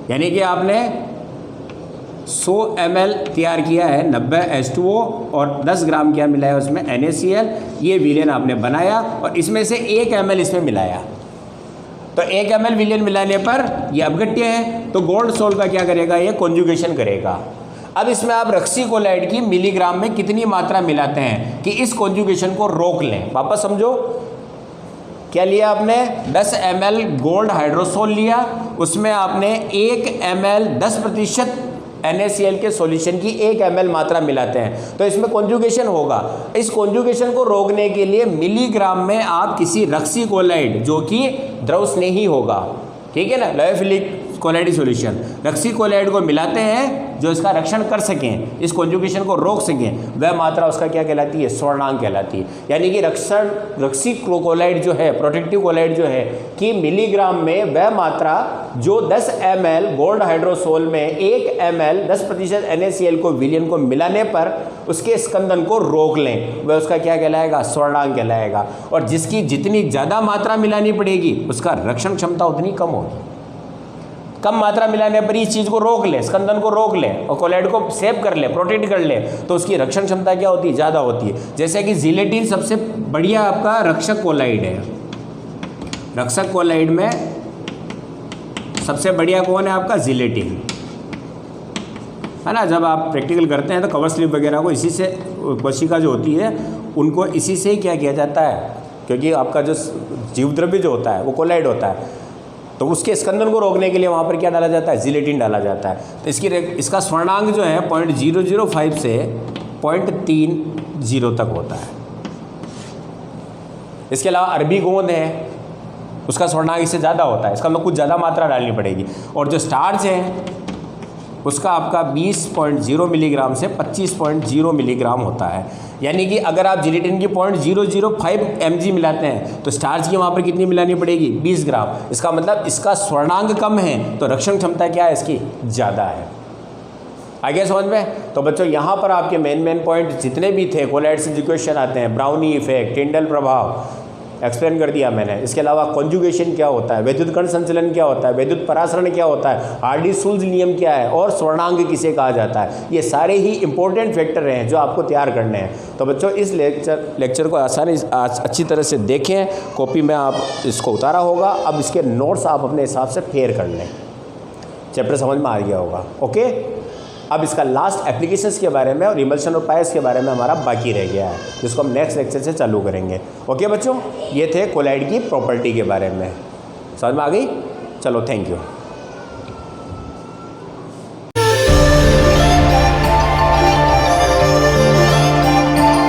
यानी कि आपने 100 ml तैयार किया है, 90 H2O और 10 ग्राम क्या मिलाया उसमें, NaCl, ये विलयन आपने बनाया और इसमें से 1 ml इसमें मिलाया। तो 1 ml विलयन मिलाने पर ये अपघट्य है, तो गोल्ड सोल का क्या करेगा, ये कॉन्जुगेशन करेगा। अब इसमें आप रक्सी कोलाइड की मिलीग्राम में कितनी मात्रा मिलाते हैं कि इस कॉन्जुगेशन को रोक लें। वापस समझो, क्या लिया आपने, 10 ml गोल्ड हाइड्रोसोल लिया, उसमें आपने 1 ml 10% NaCl के सॉल्यूशन की 1 ml मात्रा मिलाते हैं, तो इसमें कॉन्जुगेशन होगा। इस कॉन्जुगेशन को रोकने के लिए मिलीग्राम में आप किसी रक्सी कोलाइड जो कि द्रव स्नेही होगा, ठीक है ना, लायोफिलिक कोलाइडी सॉल्यूशन, रक्सी कोलाइड को मिलाते हैं जो इसका रक्षण कर सकें, इस कॉन्जुगेशन को रोक सकें, वह मात्रा उसका क्या कहलाती है, स्वर्णांक कहलाती है। यानी कि रक्सी कोलाइड जो है, प्रोटेक्टिव कोलाइड जो है कि मिलीग्राम में वह मात्रा जो 10 ml गोल्ड हाइड्रोसोल में 1 ml 10% NaCl को विलयन को मिलाने पर उसके स्कंदन को रोक लें, वह उसका क्या कहलाएगा, स्वर्णांक कहलाएगा। और जिसकी जितनी ज़्यादा मात्रा मिलानी पड़ेगी उसका रक्षण क्षमता उतनी कम होगी। कम मात्रा मिलाने पर इस चीज़ को रोक ले, स्कंदन को रोक ले और कोलाइड को सेव कर ले, प्रोटेक्ट कर ले, तो उसकी रक्षण क्षमता क्या होती है, ज़्यादा होती है। जैसे कि जिलेटिन सबसे बढ़िया आपका रक्षक कोलाइड है, रक्षक कोलाइड में सबसे बढ़िया कौन है आपका, जिलेटिन, है ना। जब आप प्रैक्टिकल करते हैं तो कवर स्लिप वगैरह को इसी से, कोशिका जो होती है उनको इसी से ही क्या किया जाता है, क्योंकि आपका जो जीवद्रव्य जो होता है वो कोलाइड होता है, तो उसके स्कंदन को रोकने के लिए वहाँ पर क्या डाला जाता है, जिलेटिन डाला जाता है। तो इसका स्वर्णांक जो है 0.005 से 0.30 तक होता है। इसके अलावा अरबी गोंद है, उसका स्वर्णांक इससे ज़्यादा होता है, इसका मतलब कुछ ज़्यादा मात्रा डालनी पड़ेगी। और जो स्टार्च है उसका आपका 20.0 मिलीग्राम से 25.0 मिलीग्राम होता है। यानी कि अगर आप जिलेटिन की 0.005 mg मिलाते हैं तो स्टार्च की वहाँ पर कितनी मिलानी पड़ेगी, 20 ग्राम। इसका मतलब इसका स्वर्णांक कम है तो रक्षण क्षमता क्या है, इसकी ज़्यादा है। आ गया समझ में। तो बच्चों यहाँ पर आपके मेन पॉइंट जितने भी थे, कोलाइड से जो क्वेश्चन आते हैं, ब्राउनी इफेक्ट, टिंडल प्रभाव एक्सप्लेन कर दिया मैंने। इसके अलावा कॉन्जुगेशन क्या होता है, वैद्युत कण संचलन क्या होता है, वैद्युत परासरण क्या होता है, हार्डी-सुल्ज़ नियम क्या है और स्वर्णांक किसे कहा जाता है, ये सारे ही इंपॉर्टेंट फैक्टर हैं जो आपको तैयार करने हैं। तो बच्चों इस लेक्चर को अच्छी तरह से देखें, कॉपी में आप इसको उतारा होगा, अब इसके नोट्स आप अपने हिसाब से फेयर कर लें, चैप्टर समझ में आ गया होगा। ओके, अब इसका लास्ट एप्लीकेशंस के बारे में और इमल्शन और पायस के बारे में हमारा बाकी रह गया है, जिसको हम नेक्स्ट लेक्चर से चालू करेंगे। ओके बच्चों, ये थे कोलाइड की प्रॉपर्टी के बारे में, समझ में आ गई। चलो, थैंक यू।